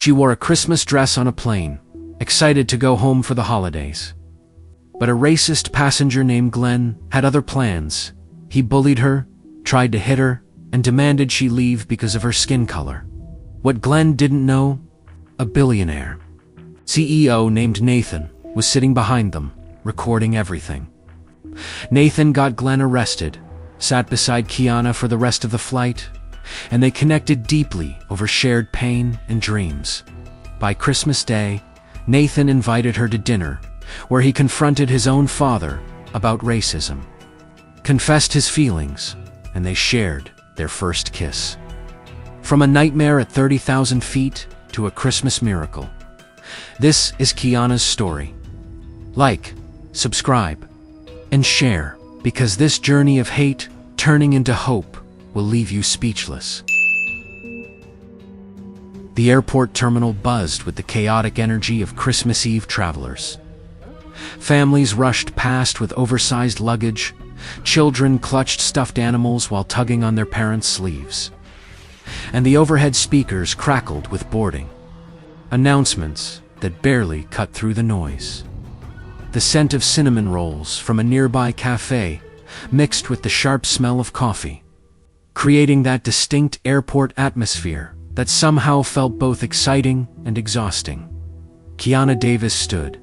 She wore a Christmas dress on a plane, excited to go home for the holidays. But a racist passenger named Glenn had other plans. He bullied her, tried to hit her, and demanded she leave because of her skin color. What Glenn didn't know, a billionaire CEO named Nathan was sitting behind them, recording everything. Nathan got Glenn arrested, sat beside Kiana for the rest of the flight, and they connected deeply over shared pain and dreams. By Christmas Day, Nathan invited her to dinner, where he confronted his own father about racism, confessed his feelings, and they shared their first kiss. From a nightmare at 30,000 feet to a Christmas miracle. This is Kiana's story. Like, subscribe, and share, because this journey of hate turning into hope will leave you speechless. The airport terminal buzzed with the chaotic energy of Christmas Eve travelers. Families rushed past with oversized luggage. Children clutched stuffed animals while tugging on their parents' sleeves. And the overhead speakers crackled with boarding announcements that barely cut through the noise. The scent of cinnamon rolls from a nearby cafe mixed with the sharp smell of coffee, creating that distinct airport atmosphere that somehow felt both exciting and exhausting. Kiana Davis stood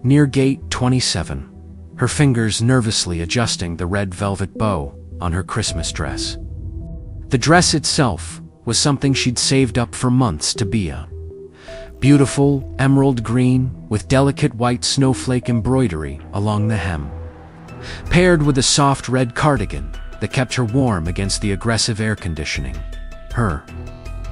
near gate 27, her fingers nervously adjusting the red velvet bow on her Christmas dress. The dress itself was something she'd saved up for months to be a beautiful emerald green with delicate white snowflake embroidery along the hem, paired with a soft red cardigan that kept her warm against the aggressive air conditioning. Her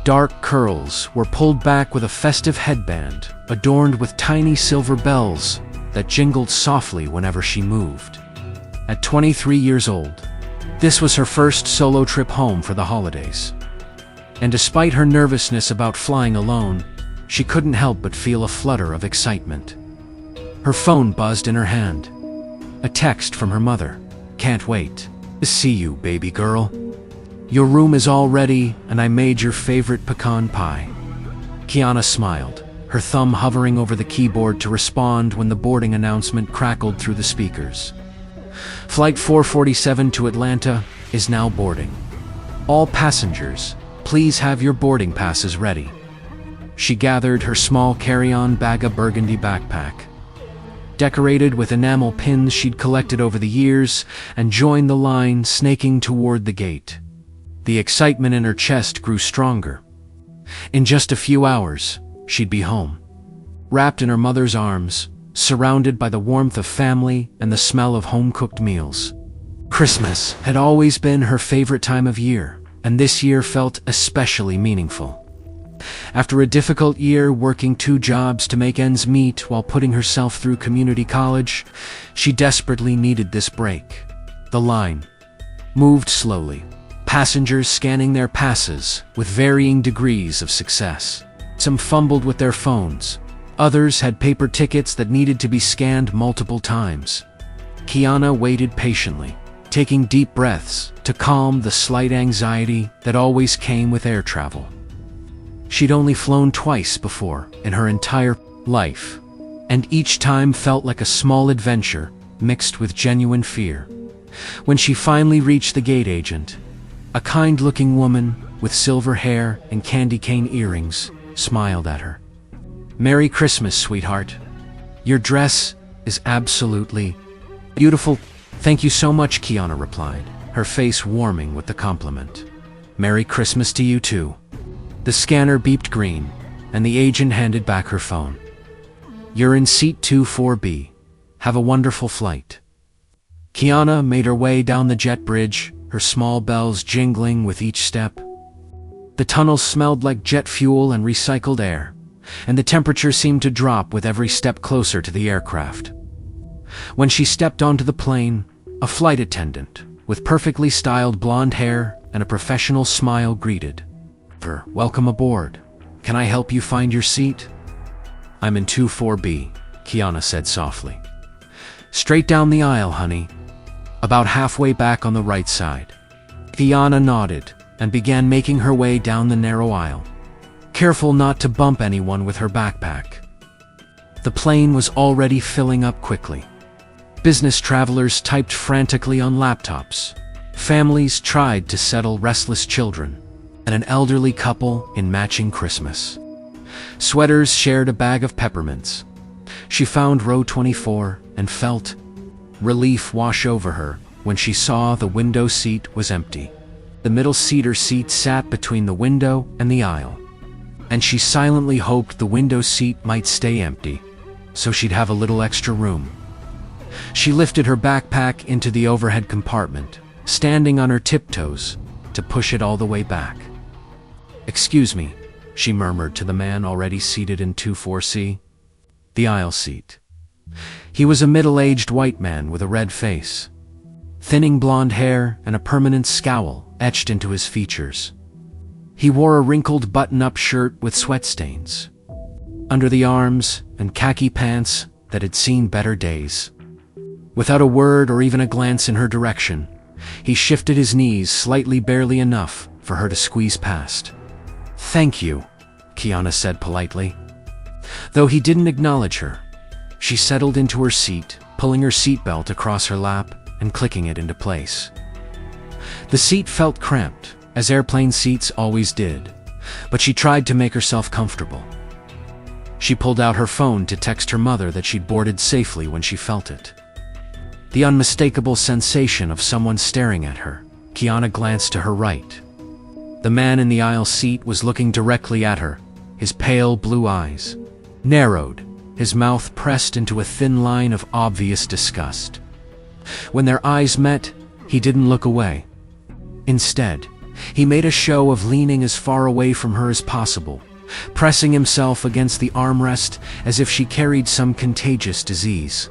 dark curls were pulled back with a festive headband adorned with tiny silver bells that jingled softly whenever she moved. At 23 years old, this was her first solo trip home for the holidays. And despite her nervousness about flying alone, she couldn't help but feel a flutter of excitement. Her phone buzzed in her hand. A text from her mother. "Can't wait to see you, baby girl. Your room is all ready, and I made your favorite pecan pie." Kiana smiled, her thumb hovering over the keyboard to respond when the boarding announcement crackled through the speakers. Flight 447 to Atlanta is now boarding. All passengers, please have your boarding passes ready. She gathered her small carry-on Bagga burgundy backpack, decorated with enamel pins she'd collected over the years, and joined the line snaking toward the gate. The excitement in her chest grew stronger. In just a few hours, she'd be home, wrapped in her mother's arms, surrounded by the warmth of family and the smell of home-cooked meals. Christmas had always been her favorite time of year, and this year felt especially meaningful. After a difficult year working 2 jobs to make ends meet while putting herself through community college, she desperately needed this break. The line moved slowly, passengers scanning their passes with varying degrees of success. Some fumbled with their phones. Others had paper tickets that needed to be scanned multiple times. Kiana waited patiently, taking deep breaths to calm the slight anxiety that always came with air travel. She'd only flown twice before in her entire life, and each time felt like a small adventure mixed with genuine fear. When she finally reached the gate agent, a kind-looking woman with silver hair and candy cane earrings smiled at her. "Merry Christmas, sweetheart. Your dress is absolutely beautiful." "Thank you so much," Kiana replied, her face warming with the compliment. "Merry Christmas to you too." The scanner beeped green, and the agent handed back her phone. "You're in seat 24B. Have a wonderful flight." Kiana made her way down the jet bridge, her small bells jingling with each step. The tunnel smelled like jet fuel and recycled air, and the temperature seemed to drop with every step closer to the aircraft. When she stepped onto the plane, a flight attendant, with perfectly styled blonde hair and a professional smile, greeted her. "Welcome aboard. Can I help you find your seat?" "I'm in 24B, Kiana said softly. "Straight down the aisle, honey. About halfway back on the right side." Kiana nodded and began making her way down the narrow aisle. careful not to bump anyone with her backpack. The plane was already filling up quickly. Business travelers typed frantically on laptops. Families tried to settle restless children, and an elderly couple in matching Christmas sweaters shared a bag of peppermints. She found row 24 and felt relief wash over her when she saw the window seat was empty. The middle-seater seat sat between the window and the aisle, and she silently hoped the window seat might stay empty, so she'd have a little extra room. She lifted her backpack into the overhead compartment, standing on her tiptoes to push it all the way back. "Excuse me," she murmured to the man already seated in 24C, the aisle seat. He was a middle-aged white man with a red face, thinning blonde hair and a permanent scowl etched into his features. He wore a wrinkled button-up shirt with sweat stains under the arms and khaki pants that had seen better days. Without a word or even a glance in her direction, he shifted his knees slightly, barely enough for her to squeeze past. "Thank you," Kiana said politely. Though he didn't acknowledge her, she settled into her seat, pulling her seatbelt across her lap and clicking it into place. The seat felt cramped, as airplane seats always did, but she tried to make herself comfortable. She pulled out her phone to text her mother that she'd boarded safely when she felt it. The unmistakable sensation of someone staring at her. Kiana glanced to her right. The man in the aisle seat was looking directly at her, his pale blue eyes narrowed, his mouth pressed into a thin line of obvious disgust. When their eyes met, he didn't look away. Instead, he made a show of leaning as far away from her as possible, pressing himself against the armrest as if she carried some contagious disease.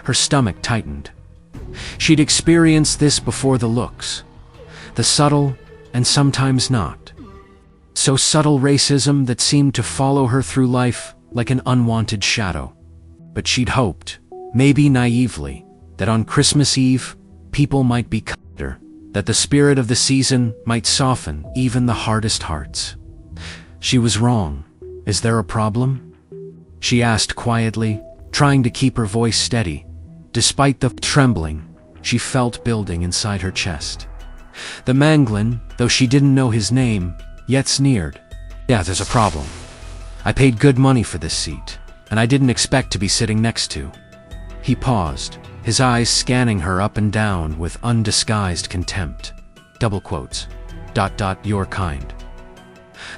Her stomach tightened. She'd experienced this before: the looks, the subtle and sometimes not so subtle racism that seemed to follow her through life like an unwanted shadow. But she'd hoped, maybe naively, that on Christmas Eve, people might be kinder, that the spirit of the season might soften even the hardest hearts. She was wrong. "Is there a problem?" she asked quietly, trying to keep her voice steady, despite the trembling she felt building inside her chest. The Manglin, though she didn't know his name, yet sneered. "Yeah, there's a problem. I paid good money for this seat, and I didn't expect to be sitting next to." He paused, his eyes scanning her up and down with undisguised contempt. Double quotes. ... your kind.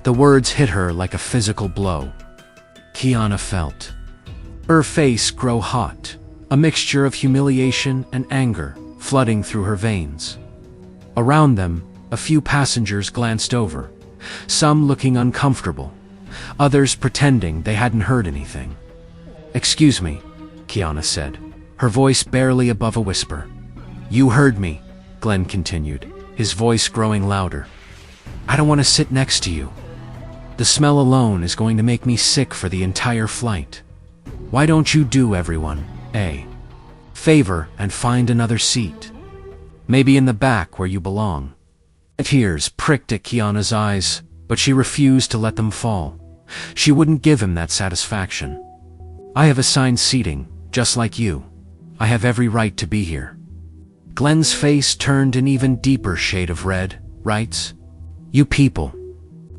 The words hit her like a physical blow. Kiana felt her face grow hot, a mixture of humiliation and anger flooding through her veins. Around them, a few passengers glanced over, some looking uncomfortable, others pretending they hadn't heard anything. "Excuse me," Kiana said, her voice barely above a whisper. "You heard me," Glenn continued, his voice growing louder. "I don't want to sit next to you. The smell alone is going to make me sick for the entire flight. Why don't you do everyone a favor and find another seat? Maybe in the back where you belong." Tears pricked at Kiana's eyes, but she refused to let them fall. She wouldn't give him that satisfaction. "I have assigned seating, just like you. I have every right to be here." Glenn's face turned an even deeper shade of red. "Rights? You people.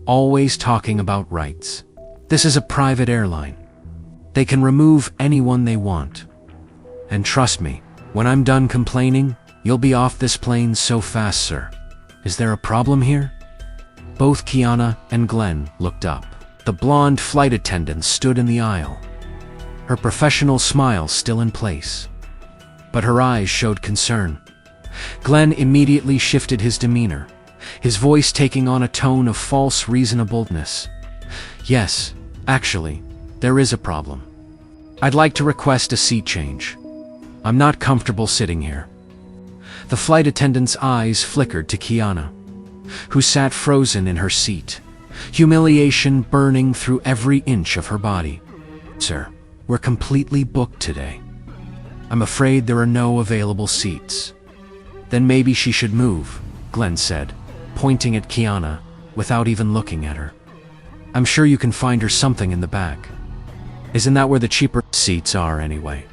Always talking about rights. This is a private airline. They can remove anyone they want. And trust me, when I'm done complaining, you'll be off this plane so fast, sir. Is there a problem here?" Both Kiana and Glenn looked up. The blonde flight attendant stood in the aisle, her professional smile still in place, but her eyes showed concern. Glenn immediately shifted his demeanor, his voice taking on a tone of false reasonableness. "Yes, actually, there is a problem. I'd like to request a seat change. I'm not comfortable sitting here." The flight attendant's eyes flickered to Kiana, who sat frozen in her seat, humiliation burning through every inch of her body. "Sir, we're completely booked today. I'm afraid there are no available seats." "Then maybe she should move," Glenn said, pointing at Kiana without even looking at her. I'm sure you can find her something in the back. Isn't that where the cheaper seats are anyway?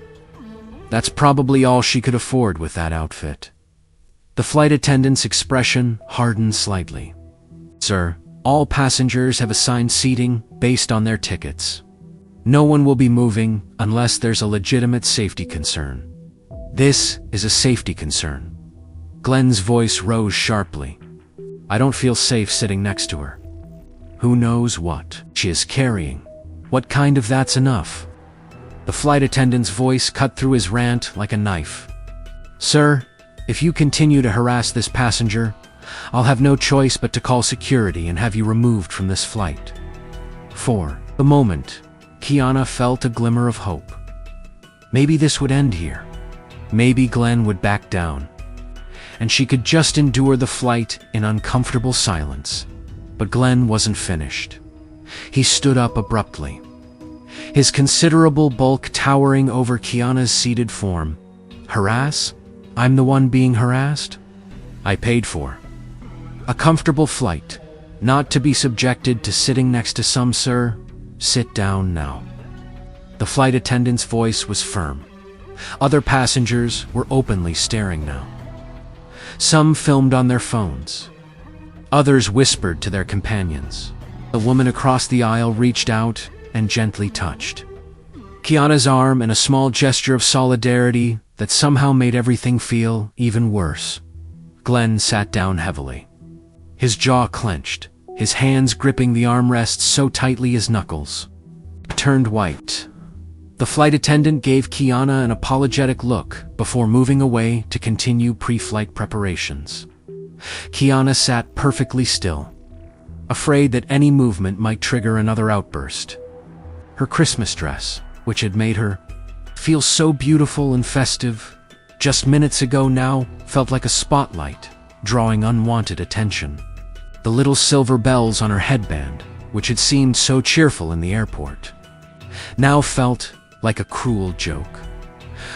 That's probably all she could afford with that outfit. The flight attendant's expression hardened slightly. Sir, all passengers have assigned seating based on their tickets. No one will be moving unless there's a legitimate safety concern. This is a safety concern. Glenn's voice rose sharply. I don't feel safe sitting next to her. Who knows what she is carrying? What kind of that's enough? The flight attendant's voice cut through his rant like a knife. Sir, if you continue to harass this passenger, I'll have no choice but to call security and have you removed from this flight. For the moment, Kiana felt a glimmer of hope. Maybe this would end here. Maybe Glenn would back down, and she could just endure the flight in uncomfortable silence. But Glenn wasn't finished. He stood up abruptly, his considerable bulk towering over Kiana's seated form. Harass? I'm the one being harassed? I paid for a comfortable flight, not to be subjected to sitting next to some, sir. Sit down now. The flight attendant's voice was firm. Other passengers were openly staring now. Some filmed on their phones. Others whispered to their companions. The woman across the aisle reached out and gently touched Kiana's arm in a small gesture of solidarity that somehow made everything feel even worse. Glenn sat down heavily. His jaw clenched, his hands gripping the armrests so tightly his knuckles turned white. The flight attendant gave Kiana an apologetic look before moving away to continue pre-flight preparations. Kiana sat perfectly still, afraid that any movement might trigger another outburst. Her Christmas dress, which had made her feel so beautiful and festive, just minutes ago now felt like a spotlight, drawing unwanted attention. The little silver bells on her headband, which had seemed so cheerful in the airport, now felt like a cruel joke.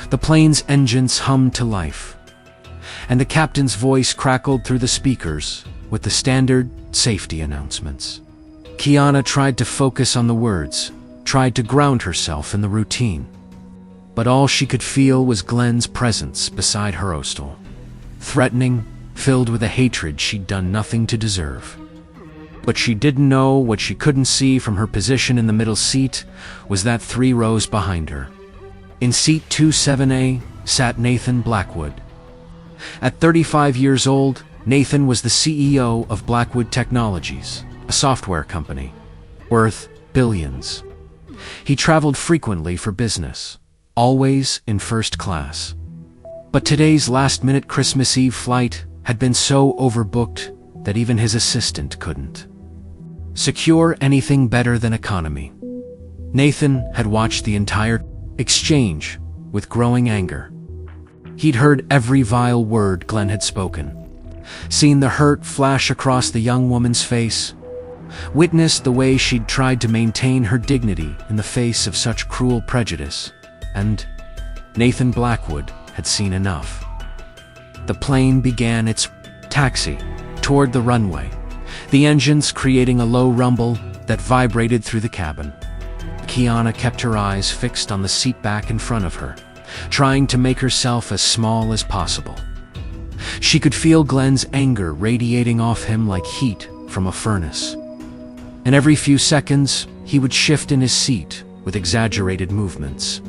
The plane's engines hummed to life, and the captain's voice crackled through the speakers with the standard safety announcements. Kiana tried to focus on the words, tried to ground herself in the routine. But all she could feel was Glenn's presence beside her hostel. Threatening, filled with a hatred she'd done nothing to deserve. But she didn't know what she couldn't see from her position in the middle seat was that 3 rows behind her. In seat 27A sat Nathan Blackwood. At 35 years old, Nathan was the CEO of Blackwood Technologies, a software company, worth billions. He traveled frequently for business, always in first class. But today's last-minute Christmas Eve flight had been so overbooked that even his assistant couldn't secure anything better than economy. Nathan had watched the entire exchange with growing anger. He'd heard every vile word Glenn had spoken, seen the hurt flash across the young woman's face, witnessed the way she'd tried to maintain her dignity in the face of such cruel prejudice, and Nathan Blackwood had seen enough. The plane began its taxi toward the runway, the engines creating a low rumble that vibrated through the cabin. Kiana kept her eyes fixed on the seat back in front of her, trying to make herself as small as possible. She could feel Glenn's anger radiating off him like heat from a furnace. And every few seconds, he would shift in his seat with exaggerated movements,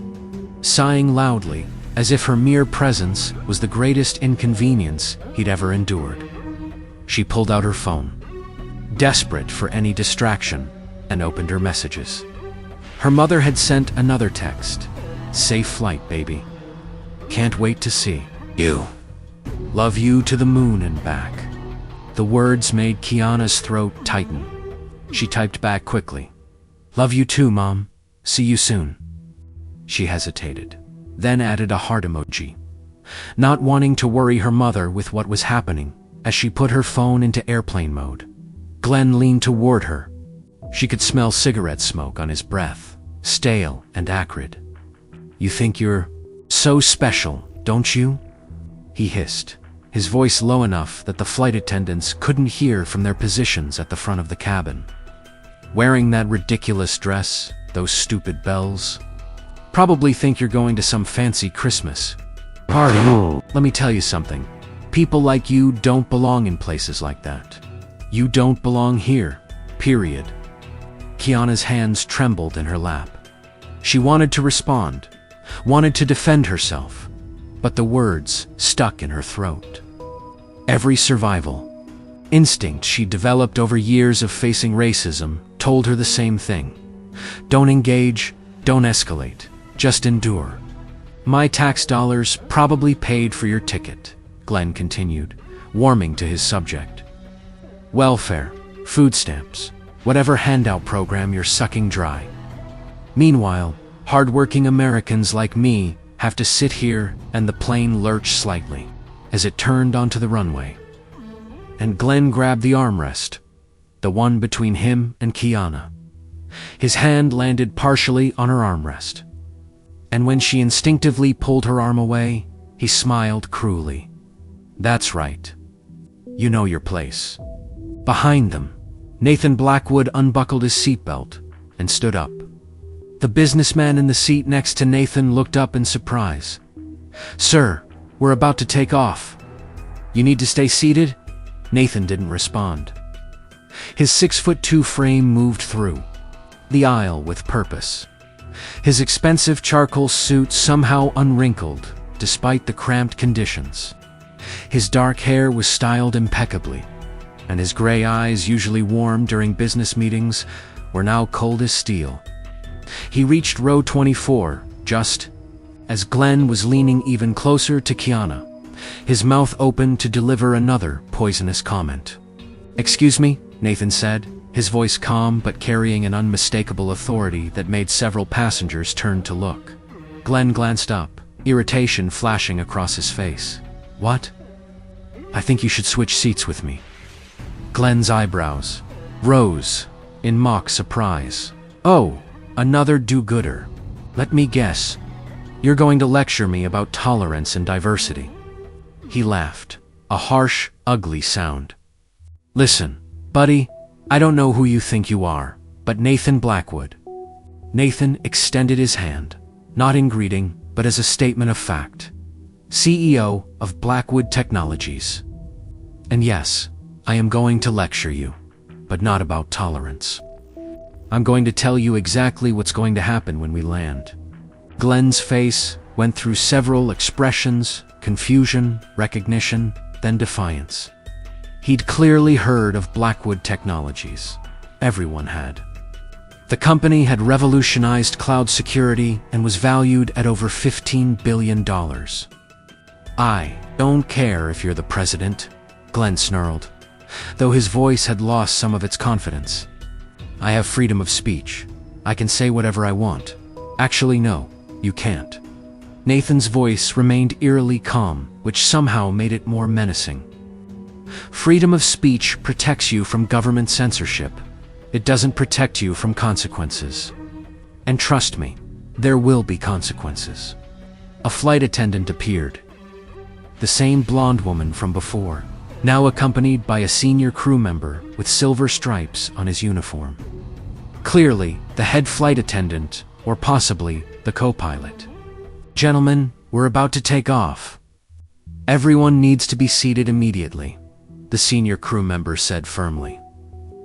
sighing loudly as if her mere presence was the greatest inconvenience he'd ever endured. She pulled out her phone, desperate for any distraction, and opened her messages. Her mother had sent another text. Safe flight, baby. Can't wait to see you. Love you to the moon and back. The words made Kiana's throat tighten. She typed back quickly. Love you too, Mom. See you soon. She hesitated, then added a heart emoji, not wanting to worry her mother with what was happening as she put her phone into airplane mode. Glenn leaned toward her. She could smell cigarette smoke on his breath, stale and acrid. You think you're so special, don't you? He hissed, his voice low enough that the flight attendants couldn't hear from their positions at the front of the cabin. Wearing that ridiculous dress, those stupid bells. Probably think you're going to some fancy Christmas party. Let me tell you something. People like you don't belong in places like that. You don't belong here, period. Kiana's hands trembled in her lap. She wanted to respond, wanted to defend herself, but the words stuck in her throat. Every survival instinct she developed over years of facing racism told her the same thing. Don't engage, don't escalate, just endure. My tax dollars probably paid for your ticket, Glenn continued, warming to his subject. Welfare, food stamps, whatever handout program you're sucking dry. Meanwhile, hardworking Americans like me have to sit here and the plane lurched slightly as it turned onto the runway. And Glenn grabbed the armrest, the one between him and Kiana. His hand landed partially on her armrest. And when she instinctively pulled her arm away, he smiled cruelly. That's right. You know your place. Behind them, Nathan Blackwood unbuckled his seatbelt and stood up. The businessman in the seat next to Nathan looked up in surprise. Sir, we're about to take off. You need to stay seated? Nathan didn't respond. His 6'2" frame moved through the aisle with purpose. His expensive charcoal suit somehow unwrinkled despite the cramped conditions. His dark hair was styled impeccably, and his gray eyes, usually warm during business meetings, were now cold as steel. He reached row 24, just as Glenn was leaning even closer to Kiana, his mouth open to deliver another poisonous comment. Excuse me, Nathan said, his voice calm but carrying an unmistakable authority that made several passengers turn to look. Glenn glanced up, irritation flashing across his face. What? I think you should switch seats with me. Glenn's eyebrows rose in mock surprise. Oh, another do-gooder. Let me guess. You're going to lecture me about tolerance and diversity. He laughed, a harsh, ugly sound. Listen, buddy, I don't know who you think you are, but Nathan Blackwood. Nathan extended his hand, not in greeting, but as a statement of fact. CEO of Blackwood Technologies. And yes, I am going to lecture you, but not about tolerance. I'm going to tell you exactly what's going to happen when we land. Glenn's face went through several expressions, confusion, recognition, then defiance. He'd clearly heard of Blackwood Technologies. Everyone had. The company had revolutionized cloud security and was valued at over $15 billion. I don't care if you're the president, Glenn snarled, though his voice had lost some of its confidence. I have freedom of speech. I can say whatever I want. Actually, no, you can't. Nathan's voice remained eerily calm, which somehow made it more menacing. Freedom of speech protects you from government censorship. It doesn't protect you from consequences. And trust me, there will be consequences. A flight attendant appeared. The same blonde woman from before, now accompanied by a senior crew member with silver stripes on his uniform. Clearly, the head flight attendant, or possibly the co-pilot. Gentlemen, we're about to take off. Everyone needs to be seated immediately, the senior crew member said firmly.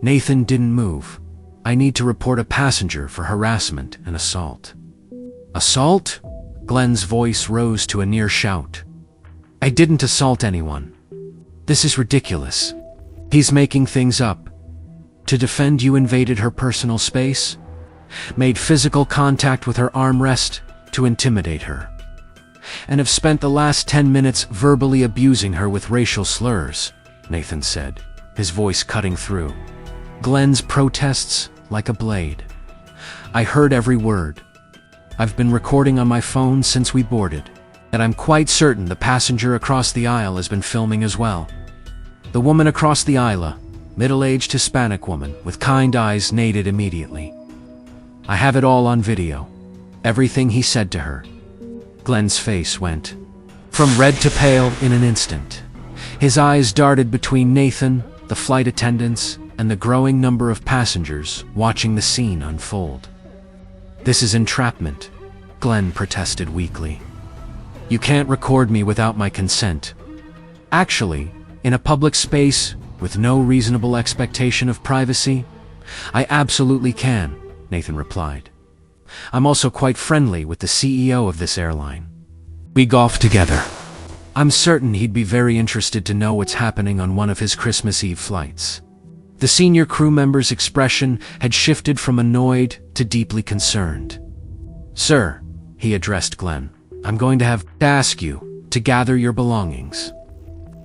Nathan didn't move. I need to report a passenger for harassment and assault. Assault? Glenn's voice rose to a near shout. I didn't assault anyone. This is ridiculous. He's making things up. To defend you invaded her personal space? Made physical contact with her armrest to intimidate her. And have spent the last 10 minutes verbally abusing her with racial slurs, Nathan said, his voice cutting through Glenn's protests like a blade. I heard every word. I've been recording on my phone since we boarded, and I'm quite certain the passenger across the aisle has been filming as well. The woman across the aisle, middle-aged Hispanic woman with kind eyes, nodded immediately. I have it all on video. Everything he said to her. Glenn's face went from red to pale in an instant. His eyes darted between Nathan, the flight attendants, and the growing number of passengers watching the scene unfold. "This is entrapment," Glenn protested weakly. "You can't record me without my consent." "Actually, in a public space with no reasonable expectation of privacy, I absolutely can," Nathan replied. "I'm also quite friendly with the CEO of this airline. We golf together. I'm certain he'd be very interested to know what's happening on one of his Christmas Eve flights." The senior crew member's expression had shifted from annoyed to deeply concerned. "Sir," he addressed Glenn, "I'm going to have to ask you to gather your belongings.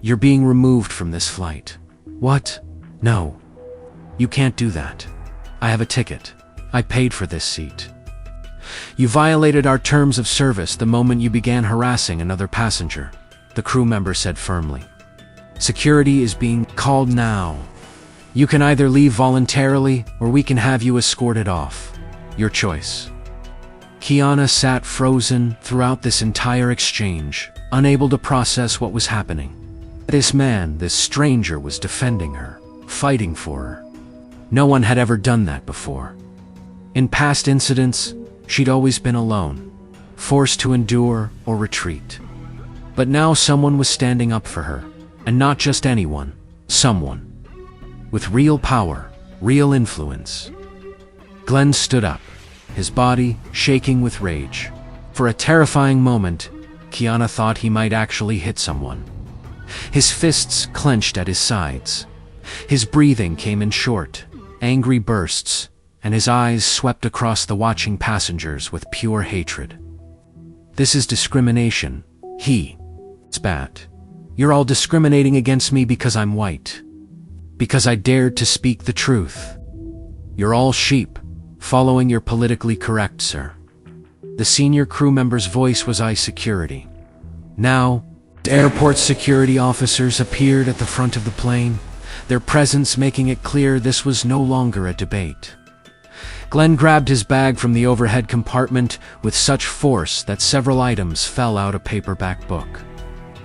You're being removed from this flight." "What? No. You can't do that. I have a ticket. I paid for this seat." "You violated our terms of service the moment you began harassing another passenger," the crew member said firmly. "Security is being called now. You can either leave voluntarily or we can have you escorted off. Your choice." Kiana sat frozen throughout this entire exchange, unable to process what was happening. This man, this stranger, was defending her, fighting for her. No one had ever done that before. In past incidents, she'd always been alone, forced to endure or retreat. But now someone was standing up for her, and not just anyone, someone with real power, real influence. Glenn stood up, his body shaking with rage. For a terrifying moment, Kiana thought he might actually hit someone. His fists clenched at his sides. His breathing came in short, angry bursts, and his eyes swept across the watching passengers with pure hatred. "This is discrimination," he spat. "You're all discriminating against me because I'm white. Because I dared to speak the truth. You're all sheep, following your politically correct, sir." The senior crew member's voice was ICE security. Now, airport security officers appeared at the front of the plane, their presence making it clear this was no longer a debate. Glenn grabbed his bag from the overhead compartment with such force that several items fell out a paperback book.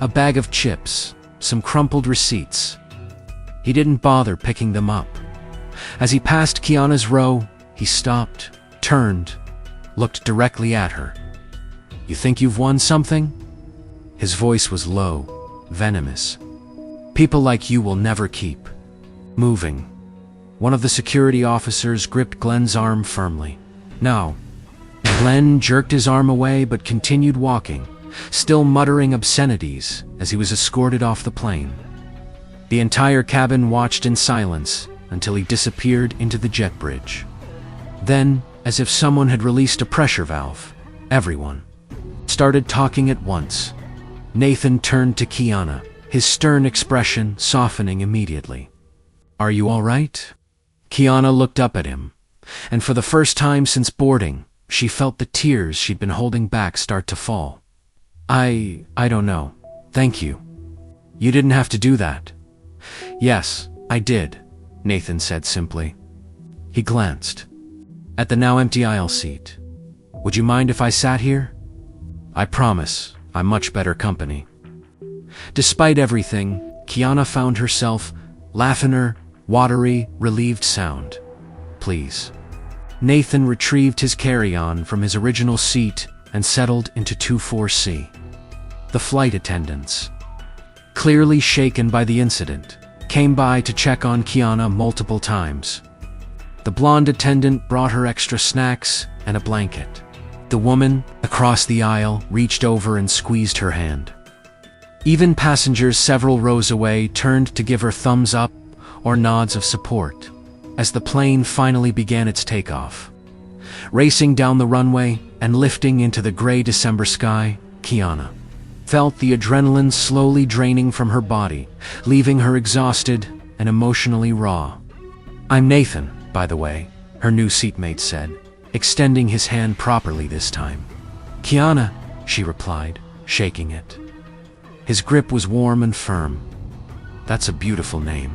A bag of chips, some crumpled receipts. He didn't bother picking them up. As he passed Kiana's row, he stopped, turned, looked directly at her. "You think you've won something?" His voice was low, venomous. "People like you will never keep moving." One of the security officers gripped Glenn's arm firmly. "No." Glenn jerked his arm away but continued walking, still muttering obscenities as he was escorted off the plane. The entire cabin watched in silence until he disappeared into the jet bridge. Then, as if someone had released a pressure valve, everyone started talking at once. Nathan turned to Kiana, his stern expression softening immediately. "Are you all right?" Kiana looked up at him, and for the first time since boarding, she felt the tears she'd been holding back start to fall. I don't know. Thank you. You didn't have to do that." "Yes, I did," Nathan said simply. He glanced at the now empty aisle seat. "Would you mind if I sat here? I promise I'm much better company." Despite everything, Kiana found herself laughing, watery, relieved sound. "Please." Nathan retrieved his carry-on from his original seat and settled into 24C. The flight attendants, clearly shaken by the incident, came by to check on Kiana multiple times. The blonde attendant brought her extra snacks and a blanket. The woman, across the aisle, reached over and squeezed her hand. Even passengers several rows away turned to give her thumbs up or nods of support as the plane finally began its takeoff. Racing down the runway and lifting into the gray December sky, Kiana felt the adrenaline slowly draining from her body, leaving her exhausted and emotionally raw. "I'm Nathan, by the way," her new seatmate said, extending his hand properly this time. "Kiana," she replied, shaking it. His grip was warm and firm. "That's a beautiful name.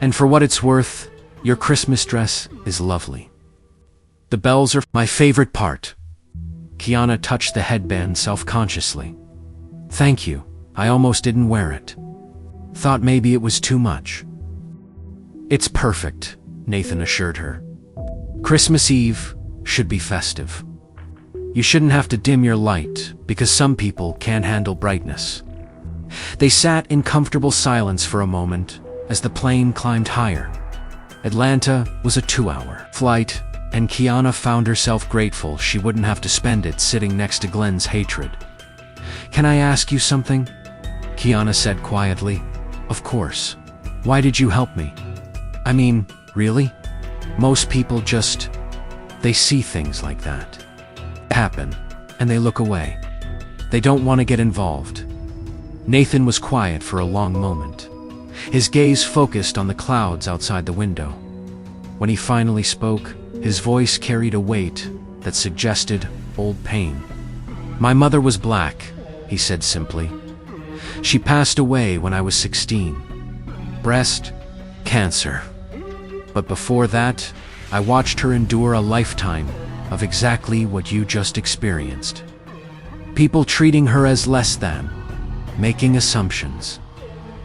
And for what it's worth, your Christmas dress is lovely. The bells are my favorite part." Kiana touched the headband self-consciously. "Thank you. I almost didn't wear it. Thought maybe it was too much." It's perfect, Nathan assured her. Christmas Eve should be festive. You shouldn't have to dim your light because some people can't handle brightness. They sat in comfortable silence for a moment as the plane climbed higher. Atlanta was a 2-hour flight, and Kiana found herself grateful she wouldn't have to spend it sitting next to Glenn's hatred. "Can I ask you something?" Kiana said quietly. "Of course. Why did you help me?" "I mean, really? Most people just... they see things like that happen, and they look away. They don't want to get involved." Nathan was quiet for a long moment. His gaze focused on the clouds outside the window. When he finally spoke, his voice carried a weight that suggested old pain. "My mother was black," he said simply. "She passed away when I was 16. Breast cancer. But before that, I watched her endure a lifetime of exactly what you just experienced. People treating her as less than, making assumptions,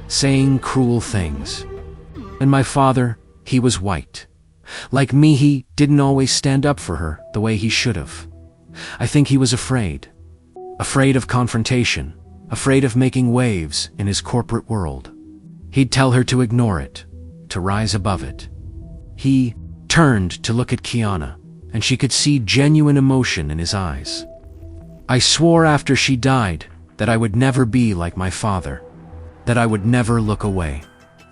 saying cruel things. And my father, he was white. Like me, he didn't always stand up for her the way he should have. I think he was afraid. Afraid of confrontation, afraid of making waves in his corporate world. He'd tell her to ignore it, to rise above it." He turned to look at Kiana, and she could see genuine emotion in his eyes. "I swore after she died that I would never be like my father, that I would never look away,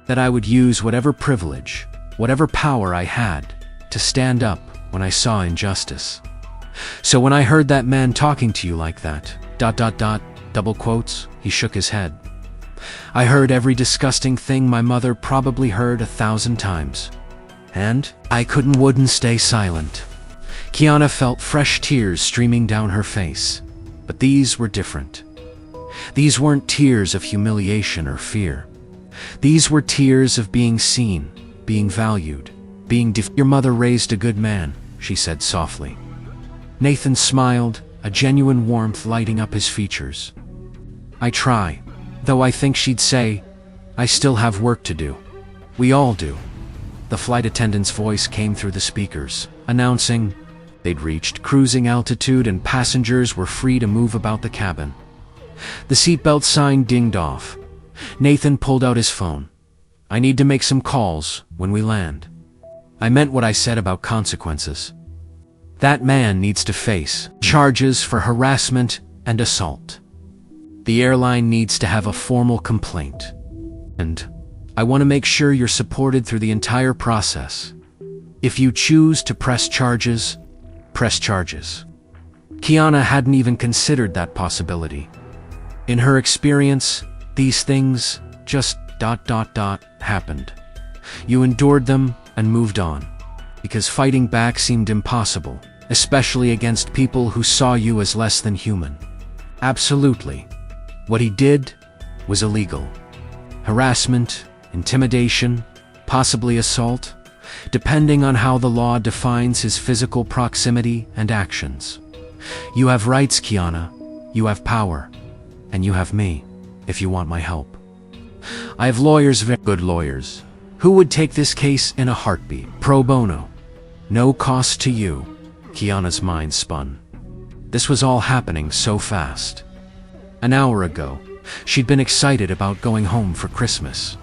that I would use whatever privilege, whatever power I had to stand up when I saw injustice. So when I heard that man talking to you like that, ... double quotes, he shook his head. I heard every disgusting thing my mother probably heard 1,000 times. And I wouldn't stay silent." Kiana felt fresh tears streaming down her face, but these were different. These weren't tears of humiliation or fear. These were tears of being seen, being valued, Your mother raised a good man, she said softly. Nathan smiled, a genuine warmth lighting up his features. I try, though I think she'd say, I still have work to do. We all do. The flight attendant's voice came through the speakers, announcing they'd reached cruising altitude and passengers were free to move about the cabin. The seatbelt sign dinged off. Nathan pulled out his phone. I need to make some calls when we land. I meant what I said about consequences. That man needs to face charges for harassment and assault. The airline needs to have a formal complaint. And I want to make sure you're supported through the entire process. If you choose to press charges, press charges. Kiana hadn't even considered that possibility. In her experience, these things just ... happened. You endured them and moved on, because fighting back seemed impossible, especially against people who saw you as less than human. Absolutely. What he did was illegal. Harassment, intimidation, possibly assault, depending on how the law defines his physical proximity and actions. You have rights, Kiana. You have power. And you have me, if you want my help. I have lawyers, very good lawyers, who would take this case in a heartbeat, pro bono. No cost to you. Kiana's mind spun. This was all happening so fast. An hour ago, she'd been excited about going home for Christmas.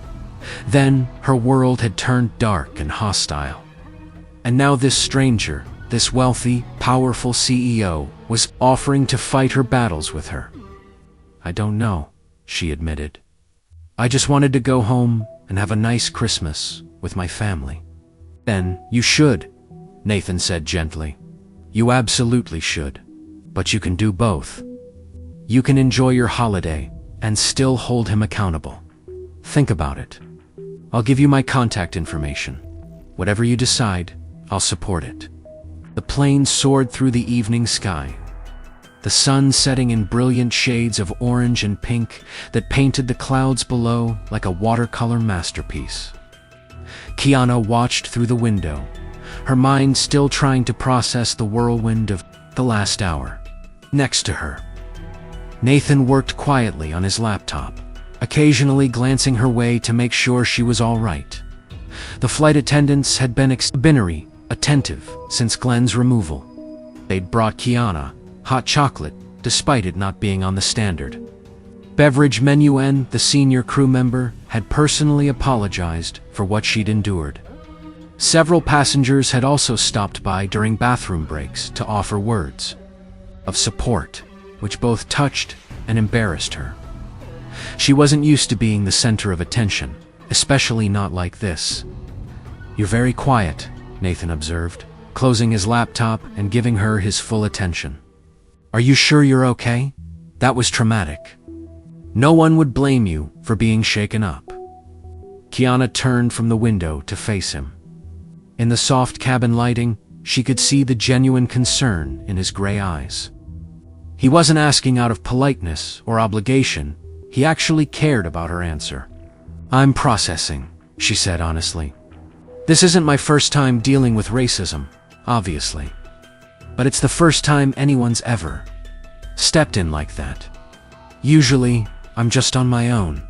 Then her world had turned dark and hostile. And now this stranger, this wealthy, powerful CEO, was offering to fight her battles with her. I don't know, she admitted. I just wanted to go home and have a nice Christmas with my family. Then you should, Nathan said gently. You absolutely should. But you can do both. You can enjoy your holiday and still hold him accountable. Think about it. I'll give you my contact information. Whatever you decide, I'll support it. The plane soared through the evening sky. The sun setting in brilliant shades of orange and pink that painted the clouds below like a watercolor masterpiece. Kiana watched through the window, her mind still trying to process the whirlwind of the last hour. Next to her, Nathan worked quietly on his laptop, occasionally glancing her way to make sure she was all right. The flight attendants had been extraordinary, attentive, since Glenn's removal. They'd brought Kiana hot chocolate, despite it not being on the standard beverage menu, and the senior crew member had personally apologized for what she'd endured. Several passengers had also stopped by during bathroom breaks to offer words of support, which both touched and embarrassed her. She wasn't used to being the center of attention, especially not like this. "You're very quiet," Nathan observed, closing his laptop and giving her his full attention. "Are you sure you're okay? That was traumatic. No one would blame you for being shaken up." Kiana turned from the window to face him. In the soft cabin lighting, she could see the genuine concern in his gray eyes. He wasn't asking out of politeness or obligation, he actually cared about her answer. "I'm processing," she said honestly. "This isn't my first time dealing with racism, obviously. But it's the first time anyone's ever stepped in like that. Usually, I'm just on my own.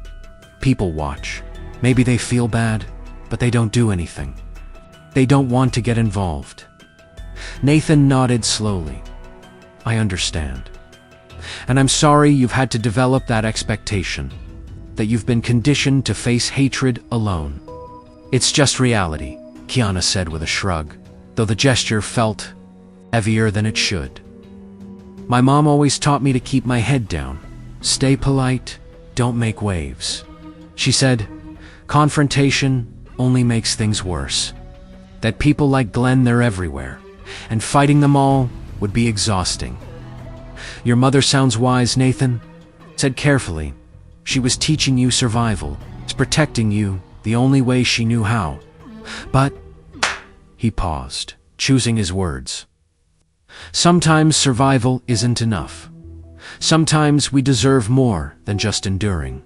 People watch. Maybe they feel bad, but they don't do anything. They don't want to get involved." Nathan nodded slowly. "I understand. And I'm sorry you've had to develop that expectation, that you've been conditioned to face hatred alone. It's just reality," Kiana said with a shrug, though the gesture felt heavier than it should. "My mom always taught me to keep my head down. Stay polite, don't make waves. She said, confrontation only makes things worse. That people like Glenn, they're everywhere, and fighting them all would be exhausting." "Your mother sounds wise," Nathan said carefully. "She was teaching you survival, protecting you the only way she knew how. But," he paused, choosing his words, "sometimes survival isn't enough. Sometimes we deserve more than just enduring.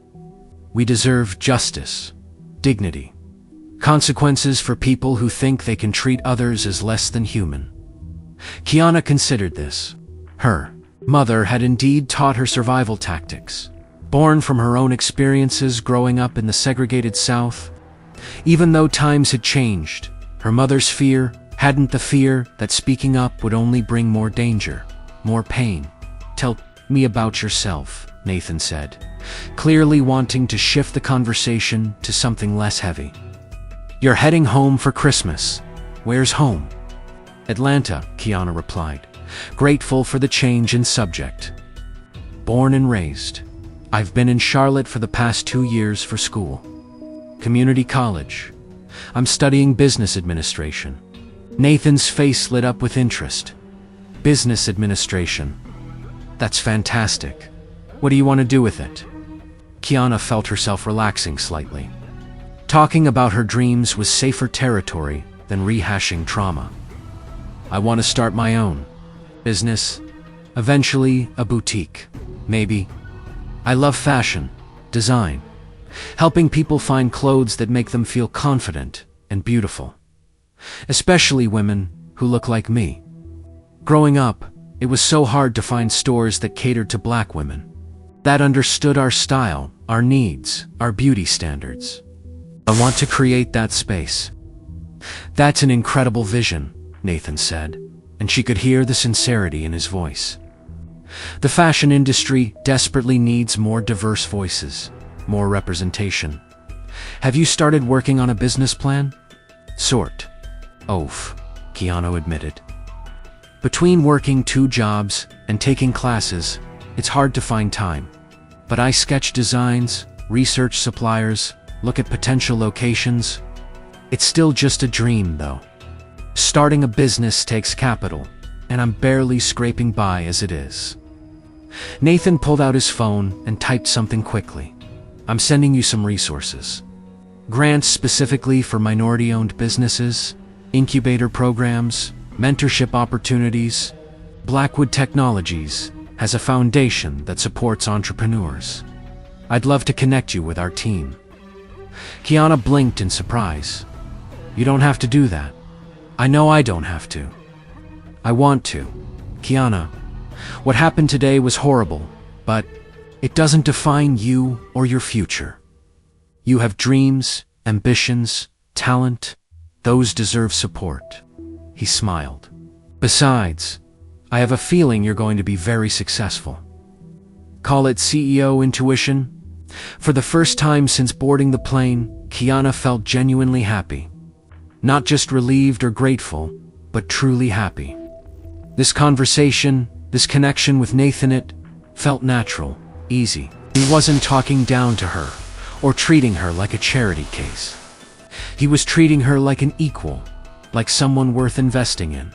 We deserve justice, dignity, consequences for people who think they can treat others as less than human." Kiana considered this. Her mother had indeed taught her survival tactics, born from her own experiences growing up in the segregated South. Even though times had changed, her mother's fear hadn't the fear that speaking up would only bring more danger, more pain. "Tell me about yourself," Nathan said, clearly wanting to shift the conversation to something less heavy. "You're heading home for Christmas. Where's home?" "Atlanta," Kiana replied, grateful for the change in subject. "Born and raised. I've been in Charlotte for the past 2 years for school. Community college. I'm studying business administration." Nathan's face lit up with interest. "Business administration. That's fantastic. What do you want to do with it?" Kiana felt herself relaxing slightly. Talking about her dreams was safer territory than rehashing trauma. "I want to start my own business. Eventually, a boutique. Maybe. I love fashion, design, helping people find clothes that make them feel confident and beautiful. Especially women who look like me. Growing up, it was so hard to find stores that catered to Black women, that understood our style, our needs, our beauty standards. I want to create that space." "That's an incredible vision," Nathan said, and she could hear the sincerity in his voice. The fashion industry desperately needs more diverse voices, more representation. "Have you started working on a business plan?" "Sort of," Kiana admitted. "Between working 2 jobs and taking classes, it's hard to find time. But I sketch designs, research suppliers, look at potential locations. It's still just a dream, though. Starting a business takes capital, and I'm barely scraping by as it is." Nathan pulled out his phone and typed something quickly. "I'm sending you some resources. Grants specifically for minority-owned businesses, incubator programs, mentorship opportunities. Blackwood Technologies has a foundation that supports entrepreneurs. I'd love to connect you with our team." Kiana blinked in surprise. "You don't have to do that." "I know I don't have to. I want to. Kiana, what happened today was horrible, but it doesn't define you or your future. You have dreams, ambitions, talent, those deserve support. He smiled. Besides, I have a feeling you're going to be very successful. Call it CEO intuition? For the first time since boarding the plane, Kiana felt genuinely happy. Not just relieved or grateful, but truly happy. This conversation, this connection with Nathan, it felt natural, easy. He wasn't talking down to her or treating her like a charity case. He was treating her like an equal, like someone worth investing in.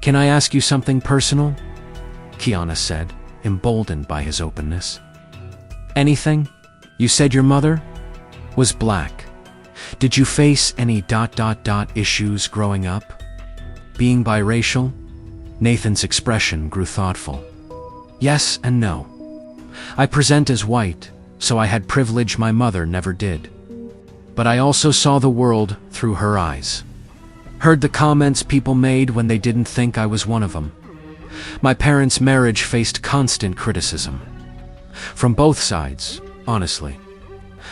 Can I ask you something personal? Kiana said, emboldened by his openness. Anything? You said your mother was black. Did you face any issues growing up? Being biracial? Nathan's expression grew thoughtful. Yes and no. I present as white, so I had privilege my mother never did. But I also saw the world through her eyes. Heard the comments people made when they didn't think I was one of them. My parents' marriage faced constant criticism. From both sides, honestly.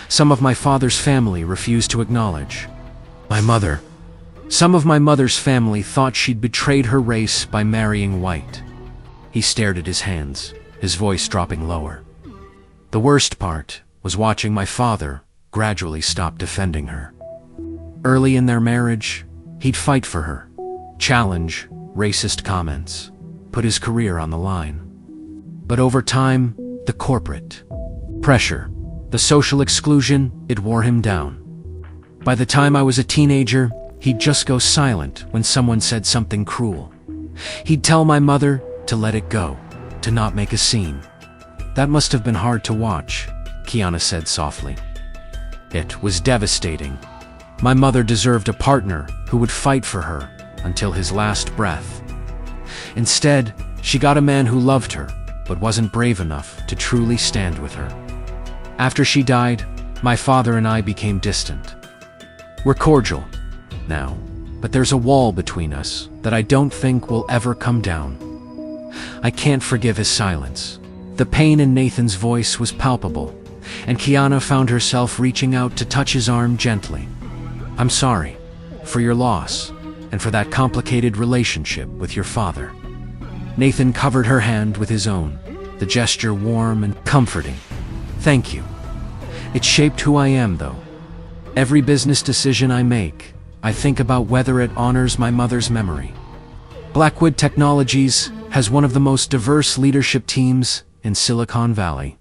Some of my father's family refused to acknowledge. Some of my mother's family thought she'd betrayed her race by marrying white. He stared at his hands, his voice dropping lower. The worst part was watching my father gradually stop defending her. Early in their marriage, he'd fight for her, challenge racist comments, put his career on the line. But over time, the corporate pressure, the social exclusion, it wore him down. By the time I was a teenager, he'd just go silent when someone said something cruel. He'd tell my mother to let it go, to not make a scene. That must have been hard to watch, Kiana said softly. It was devastating. My mother deserved a partner who would fight for her until his last breath. Instead, she got a man who loved her, but wasn't brave enough to truly stand with her. After she died, my father and I became distant. We're cordial now, but there's a wall between us that I don't think will ever come down. I can't forgive his silence. The pain in Nathan's voice was palpable, and Kiana found herself reaching out to touch his arm gently. I'm sorry for your loss and for that complicated relationship with your father. Nathan covered her hand with his own, the gesture warm and comforting. Thank you. It shaped who I am, though. Every business decision I make, I think about whether it honors my mother's memory. Blackwood Technologies has one of the most diverse leadership teams in Silicon Valley.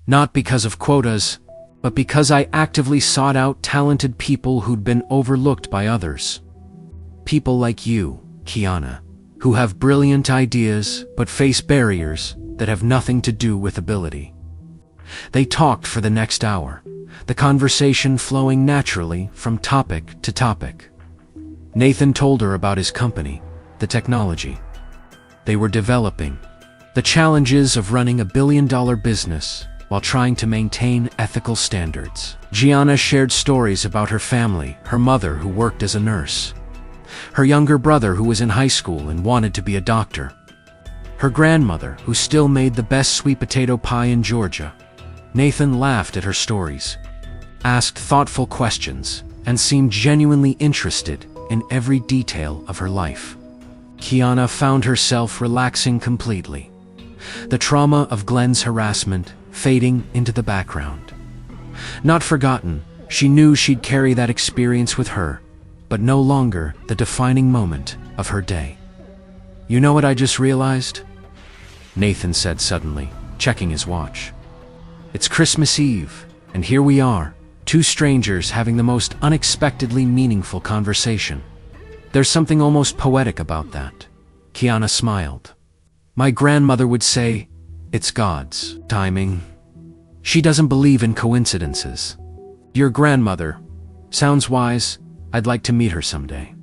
Not because of quotas, but because I actively sought out talented people who'd been overlooked by others. People like you, Kiana, who have brilliant ideas but face barriers that have nothing to do with ability. They talked for the next hour, the conversation flowing naturally from topic to topic. Nathan told her about his company, the technology they were developing, the challenges of running $1 billion business while trying to maintain ethical standards. Gianna shared stories about her family, her mother who worked as a nurse, her younger brother who was in high school and wanted to be a doctor, her grandmother who still made the best sweet potato pie in Georgia. Nathan laughed at her stories, asked thoughtful questions, and seemed genuinely interested in every detail of her life. Kiana found herself relaxing completely, the trauma of Glenn's harassment fading into the background. Not forgotten, she knew she'd carry that experience with her, but no longer the defining moment of her day. You know what I just realized? Nathan said suddenly, checking his watch. It's Christmas Eve, and here we are, two strangers having the most unexpectedly meaningful conversation. There's something almost poetic about that. Kiana smiled. My grandmother would say, it's God's timing. She doesn't believe in coincidences. Your grandmother sounds wise. I'd like to meet her someday.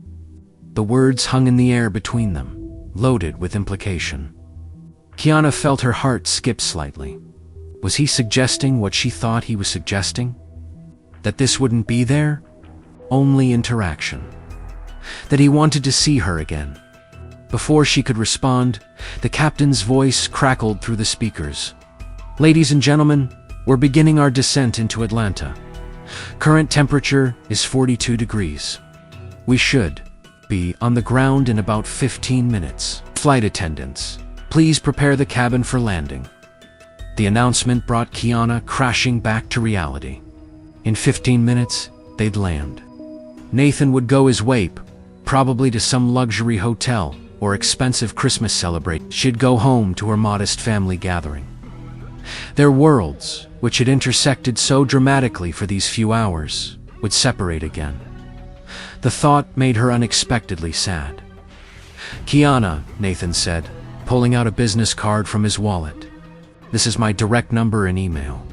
The words hung in the air between them, loaded with implication. Kiana felt her heart skip slightly. Was he suggesting what she thought he was suggesting? That this wouldn't be there? Only interaction. That he wanted to see her again. Before she could respond, the captain's voice crackled through the speakers. Ladies and gentlemen, we're beginning our descent into Atlanta. Current temperature is 42 degrees. We should be on the ground in about 15 minutes. Flight attendants, please prepare the cabin for landing. The announcement brought Kiana crashing back to reality. In 15 minutes, they'd land. Nathan would go his way, probably to some luxury hotel or expensive Christmas celebration. She'd go home to her modest family gathering. Their worlds, which had intersected so dramatically for these few hours, would separate again. The thought made her unexpectedly sad. "Kiana," Nathan said, pulling out a business card from his wallet. "This is my direct number and email.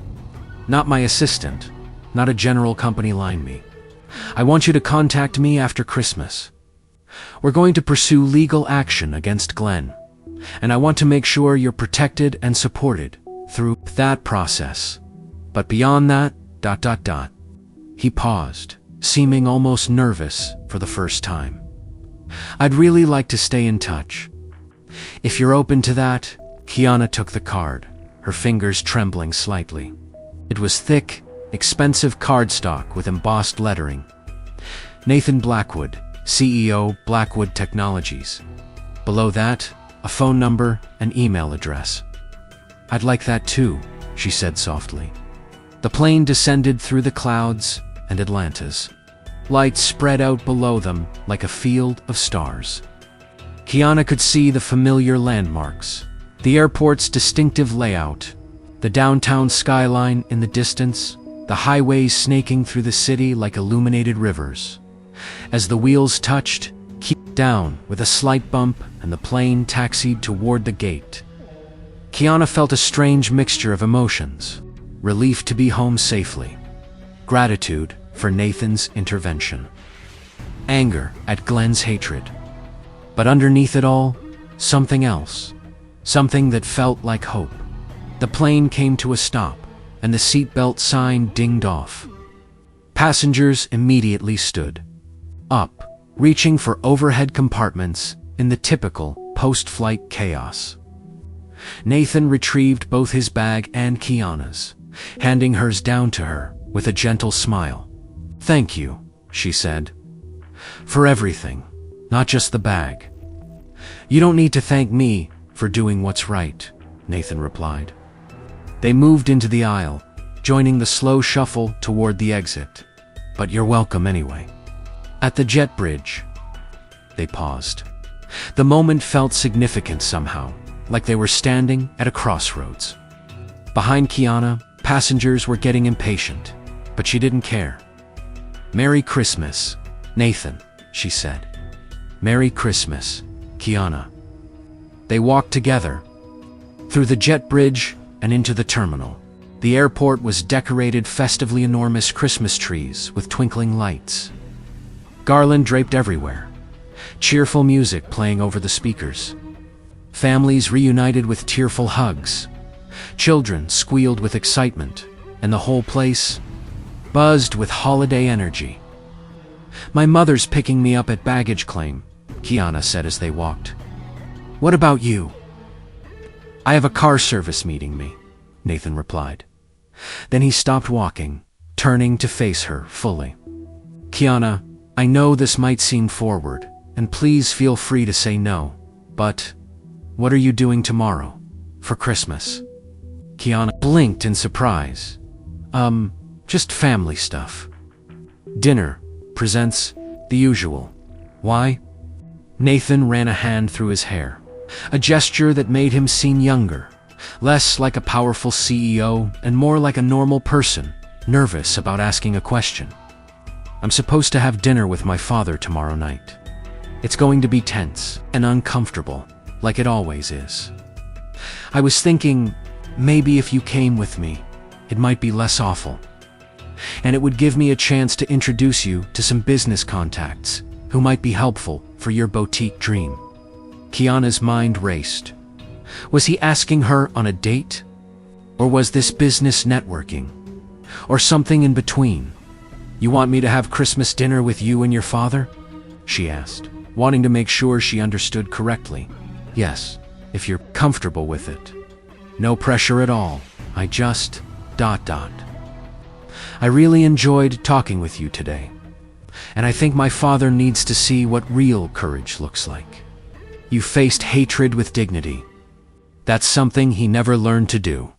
Not my assistant, not a general company line me. I want you to contact me after Christmas. We're going to pursue legal action against Glenn, and I want to make sure you're protected and supported through that process. But beyond that, ... He paused, seeming almost nervous for the first time. "I'd really like to stay in touch. If you're open to that." Kiana took the card, her fingers trembling slightly. It was thick, expensive cardstock with embossed lettering. Nathan Blackwood, CEO, Blackwood Technologies. Below that, a phone number and email address. "I'd like that too," she said softly. The plane descended through the clouds and Atlantis. Lights spread out below them like a field of stars. Kiana could see the familiar landmarks, the airport's distinctive layout, the downtown skyline in the distance, the highways snaking through the city like illuminated rivers. As the wheels touched, kept down with a slight bump, and the plane taxied toward the gate. Kiana felt a strange mixture of emotions: relief to be home safely, gratitude for Nathan's intervention, anger at Glenn's hatred. But underneath it all, something else, something that felt like hope. The plane came to a stop, and the seatbelt sign dinged off. Passengers immediately stood up, reaching for overhead compartments in the typical post-flight chaos. Nathan retrieved both his bag and Kiana's, handing hers down to her with a gentle smile. "Thank you," she said. "For everything, not just the bag." "You don't need to thank me for doing what's right," Nathan replied. They moved into the aisle, joining the slow shuffle toward the exit. "But you're welcome anyway." At the jet bridge, they paused. The moment felt significant somehow, like they were standing at a crossroads. Behind Kiana, passengers were getting impatient, but she didn't care. "Merry Christmas, Nathan," she said. "Merry Christmas, Kiana." They walked together through the jet bridge and into the terminal. The airport was decorated festively, enormous Christmas trees with twinkling lights. Garland draped everywhere, cheerful music playing over the speakers. Families reunited with tearful hugs. Children squealed with excitement, and the whole place buzzed with holiday energy. "My mother's picking me up at baggage claim," Kiana said as they walked. "What about you?" "I have a car service meeting me," Nathan replied. Then he stopped walking, turning to face her fully. "Kiana, I know this might seem forward, and please feel free to say no, but what are you doing tomorrow for Christmas?" Kiana blinked in surprise. Just family stuff. Dinner, presents, the usual." "Why?" Nathan ran a hand through his hair, a gesture that made him seem younger, less like a powerful CEO and more like a normal person, nervous about asking a question. "I'm supposed to have dinner with my father tomorrow night. It's going to be tense and uncomfortable, like it always is. I was thinking, maybe if you came with me, it might be less awful. And it would give me a chance to introduce you to some business contacts who might be helpful for your boutique dream." Kiana's mind raced. Was he asking her on a date? Or was this business networking? Or something in between? "You want me to have Christmas dinner with you and your father?" she asked, wanting to make sure she understood correctly. "Yes, if you're comfortable with it. No pressure at all. I just... I really enjoyed talking with you today, and I think my father needs to see what real courage looks like. You faced hatred with dignity. That's something he never learned to do."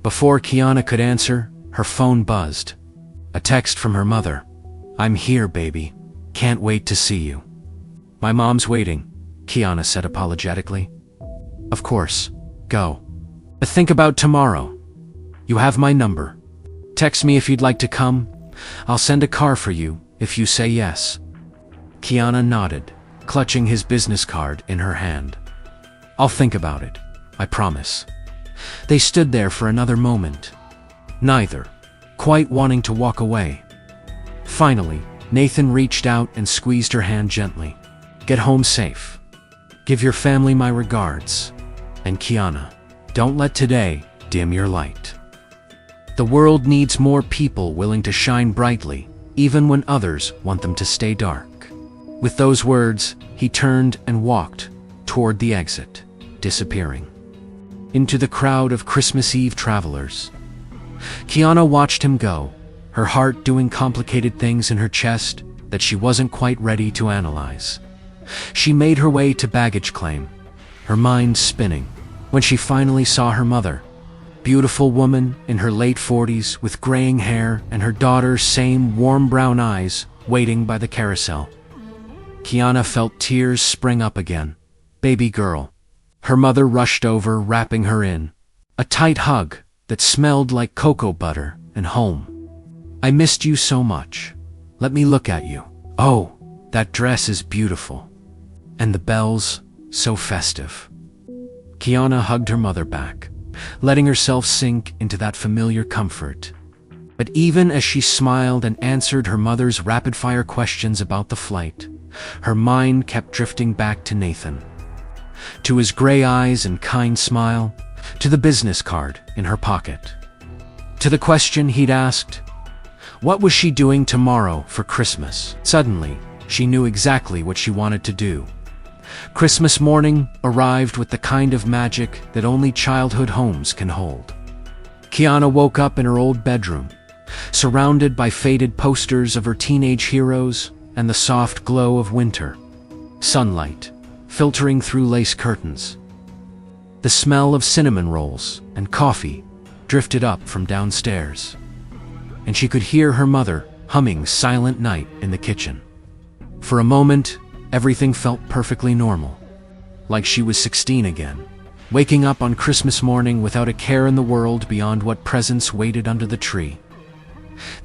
Before Kiana could answer, her phone buzzed. A text from her mother. "I'm here, baby. Can't wait to see you." "My mom's waiting," Kiana said apologetically. "Of course. Go. But think about tomorrow. You have my number. Text me if you'd like to come. I'll send a car for you if you say yes." Kiana nodded, clutching his business card in her hand. "I'll think about it. I promise." They stood there for another moment, neither quite wanting to walk away. Finally, Nathan reached out and squeezed her hand gently. "Get home safe. Give your family my regards. And Kiana, don't let today dim your light." The world needs more people willing to shine brightly, even when others want them to stay dark. With those words, he turned and walked toward the exit, disappearing into the crowd of Christmas Eve travelers. Kiana watched him go, her heart doing complicated things in her chest that she wasn't quite ready to analyze. She made her way to baggage claim, her mind spinning, when she finally saw her mother, beautiful woman in her late 40s with graying hair and her daughter's same warm brown eyes waiting by the carousel. Kiana felt tears spring up again. Baby girl. Her mother rushed over, wrapping her in a tight hug that smelled like cocoa butter and home. "I missed you so much. Let me look at you. Oh, that dress is beautiful. And the bells, so festive." Kiana hugged her mother back, letting herself sink into that familiar comfort. But even as she smiled and answered her mother's rapid-fire questions about the flight, her mind kept drifting back to Nathan. To his gray eyes and kind smile, to the business card in her pocket, to the question he'd asked, what was she doing tomorrow for Christmas? Suddenly, she knew exactly what she wanted to do. Christmas morning arrived with the kind of magic that only childhood homes can hold. Kiana woke up in her old bedroom, surrounded by faded posters of her teenage heroes and the soft glow of winter. Sunlight, filtering through lace curtains. The smell of cinnamon rolls and coffee drifted up from downstairs, and she could hear her mother humming Silent Night in the kitchen. For a moment, everything felt perfectly normal, like she was 16 again, waking up on Christmas morning without a care in the world beyond what presents waited under the tree.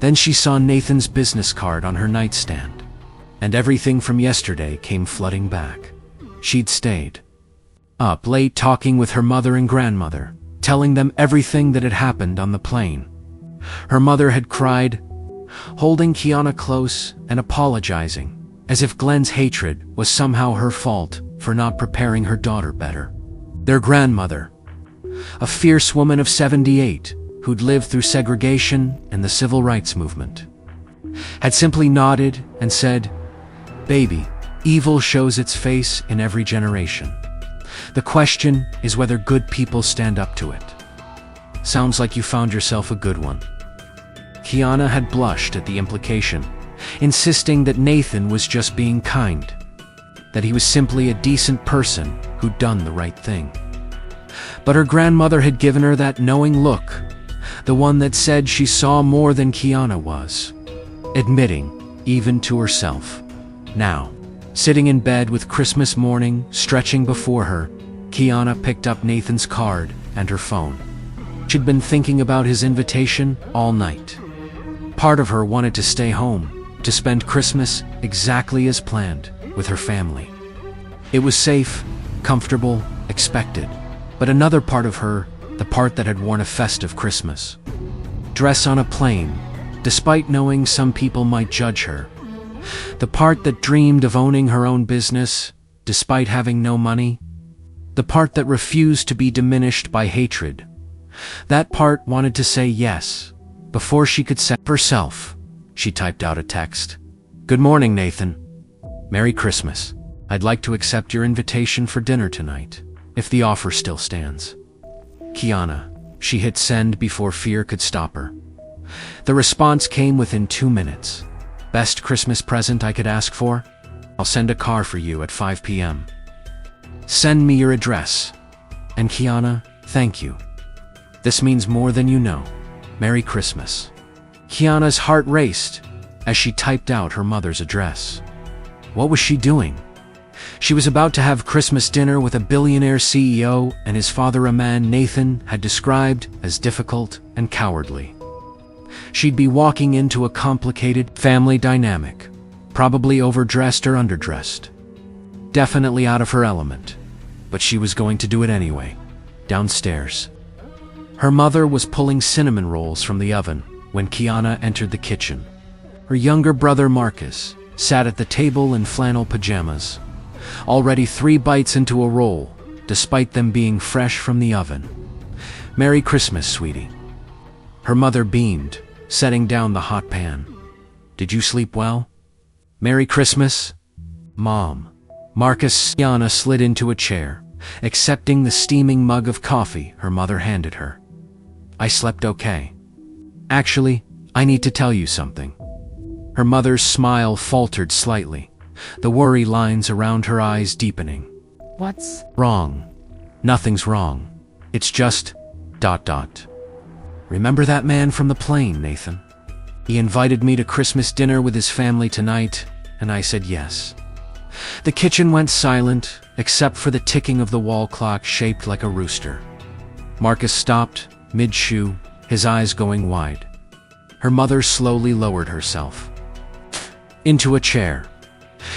Then she saw Nathan's business card on her nightstand, and everything from yesterday came flooding back. She'd stayed up late talking with her mother and grandmother, telling them everything that had happened on the plane. Her mother had cried, holding Kiana close and apologizing, as if Glenn's hatred was somehow her fault for not preparing her daughter better. Their grandmother, a fierce woman of 78 who'd lived through segregation and the civil rights movement, had simply nodded and said, "Baby, evil shows its face in every generation. The question is whether good people stand up to it. Sounds like you found yourself a good one." Kiana had blushed at the implication, insisting that Nathan was just being kind, that he was simply a decent person who'd done the right thing. But her grandmother had given her that knowing look, the one that said she saw more than Kiana was admitting, even to herself. Now, sitting in bed with Christmas morning stretching before her, Kiana picked up Nathan's card and her phone. She'd been thinking about his invitation all night. Part of her wanted to stay home, to spend Christmas exactly as planned with her family. It was safe, comfortable, expected. But another part of her, the part that had worn a festive Christmas dress on a plane, despite knowing some people might judge her. The part that dreamed of owning her own business, despite having no money. The part that refused to be diminished by hatred. That part wanted to say yes. Before she could say herself, she typed out a text. "Good morning, Nathan. Merry Christmas. I'd like to accept your invitation for dinner tonight, if the offer still stands." Kiana, she hit send before fear could stop her. The response came within 2 minutes. Best Christmas present I could ask for? I'll send a car for you at 5 p.m. Send me your address. And Kiana, thank you. This means more than you know. Merry Christmas. Kiana's heart raced as she typed out her mother's address. What was she doing? She was about to have Christmas dinner with a billionaire CEO and his father, a man Nathan had described as difficult and cowardly. She'd be walking into a complicated family dynamic, probably overdressed or underdressed. Definitely out of her element, but she was going to do it anyway. Downstairs. Her mother was pulling cinnamon rolls from the oven when Kiana entered the kitchen. Her younger brother Marcus sat at the table in flannel pajamas, already 3 bites into a roll, despite them being fresh from the oven. Merry Christmas, sweetie. Her mother beamed, setting down the hot pan. Did you sleep well? Merry Christmas, Mom. Marcus. Kiana slid into a chair, accepting the steaming mug of coffee her mother handed her. I slept okay. Actually, I need to tell you something. Her mother's smile faltered slightly, the worry lines around her eyes deepening. What's wrong? Nothing's wrong. It's just... Remember that man from the plane, Nathan? He invited me to Christmas dinner with his family tonight, and I said yes. The kitchen went silent, except for the ticking of the wall clock shaped like a rooster. Marcus stopped, mid-chew, his eyes going wide. Her mother slowly lowered herself into a chair.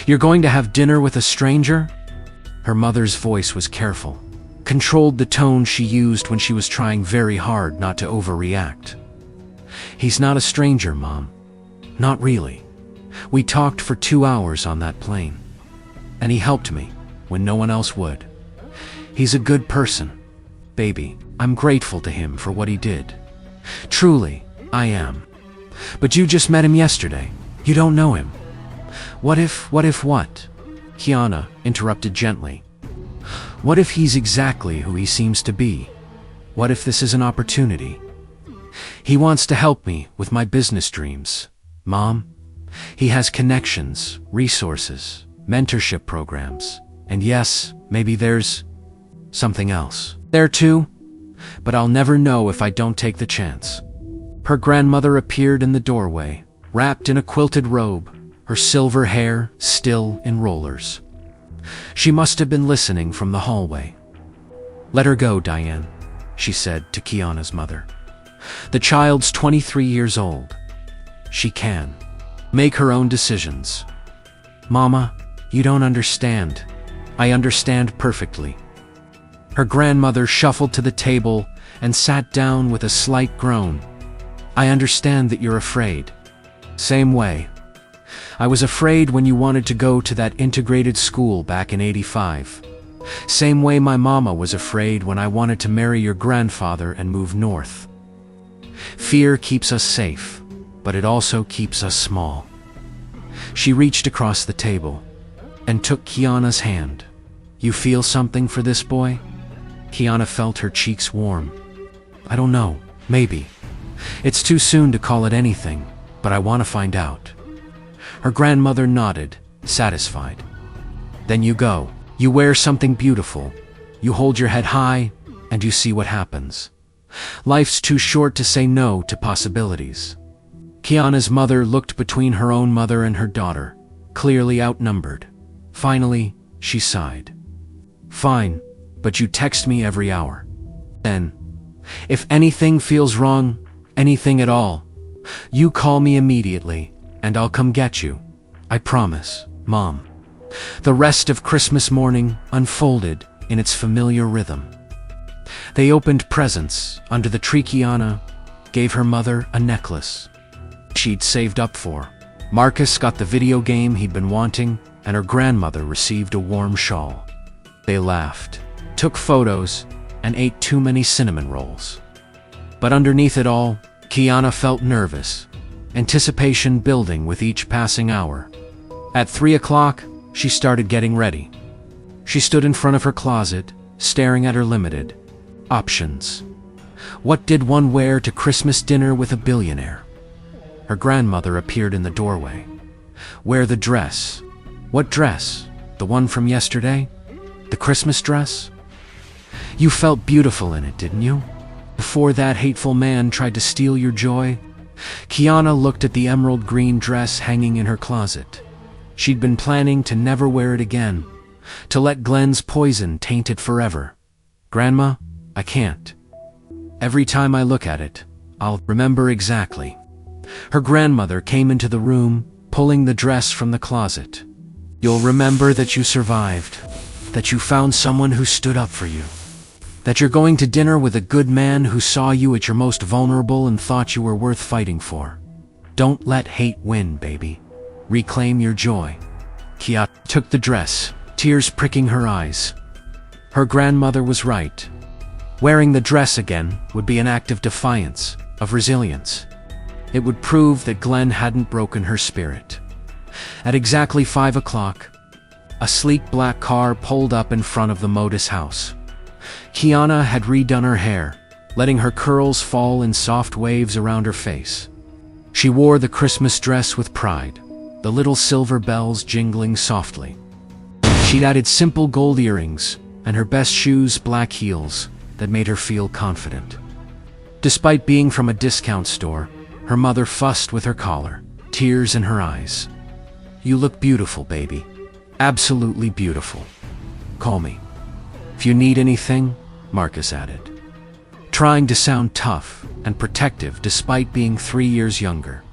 You're going to have dinner with a stranger? Her mother's voice was careful, controlled the tone she used when she was trying very hard not to overreact. He's not a stranger, Mom. Not really. We talked for 2 hours on that plane. And he helped me when no one else would. He's a good person. Baby, I'm grateful to him for what he did. Truly, I am. But you just met him yesterday. You don't know him. What? Kiana interrupted gently. What if he's exactly who he seems to be? What if this is an opportunity? He wants to help me with my business dreams. Mom, he has connections, resources, mentorship programs. And yes, maybe there's something else there too, but I'll never know if I don't take the chance. Her grandmother appeared in the doorway, wrapped in a quilted robe, her silver hair still in rollers. She must have been listening from the hallway. Let her go, Diane, she said to Kiana's mother. The child's 23 years old. She can make her own decisions. Mama, you don't understand. I understand perfectly. Her grandmother shuffled to the table and sat down with a slight groan. I understand that you're afraid. Same way. I was afraid when you wanted to go to that integrated school back in '85. Same way my mama was afraid when I wanted to marry your grandfather and move north. Fear keeps us safe, but it also keeps us small. She reached across the table and took Kiana's hand. You feel something for this boy? Kiana felt her cheeks warm. I don't know, maybe. It's too soon to call it anything, but I want to find out. Her grandmother nodded, satisfied. Then you go. You wear something beautiful. You hold your head high, and you see what happens. Life's too short to say no to possibilities. Kiana's mother looked between her own mother and her daughter, clearly outnumbered. Finally, she sighed. Fine, but you text me every hour. Then, if anything feels wrong, anything at all, you call me immediately, and I'll come get you. I promise, Mom. The rest of Christmas morning unfolded in its familiar rhythm. They opened presents under the tree. Kiana gave her mother a necklace she'd saved up for. Marcus got the video game he'd been wanting, and her grandmother received a warm shawl. They laughed, took photos, and ate too many cinnamon rolls. But underneath it all, Kiana felt nervous, anticipation building with each passing hour. At 3 o'clock, she started getting ready. She stood in front of her closet, staring at her limited options. What did one wear to Christmas dinner with a billionaire? her grandmother appeared in the doorway. "Wear the dress." "What dress? The one from yesterday? The Christmas dress?" "You felt beautiful in it, didn't you? Before that hateful man tried to steal your joy?" Kiana looked at the emerald green dress hanging in her closet. She'd been planning to never wear it again, to let Glenn's poison taint it forever. "Grandma, I can't. Every time I look at it, I'll remember exactly." Her grandmother came into the room, pulling the dress from the closet. "You'll remember that you survived, that you found someone who stood up for you, that you're going to dinner with a good man who saw you at your most vulnerable and thought you were worth fighting for. Don't let hate win, baby. Reclaim your joy." Kiana took the dress, tears pricking her eyes. Her grandmother was right. Wearing the dress again would be an act of defiance, of resilience. It would prove that Glenn hadn't broken her spirit. At exactly 5 o'clock, a sleek black car pulled up in front of the Modis house. Kiana had redone her hair, letting her curls fall in soft waves around her face. She wore the Christmas dress with pride, the little silver bells jingling softly. She'd added simple gold earrings and her best shoes, black heels, that made her feel confident. Despite being from a discount store, her mother fussed with her collar, tears in her eyes. "You look beautiful, baby. Absolutely beautiful. Call me if you need anything," Marcus added, trying to sound tough and protective despite being 3 years younger.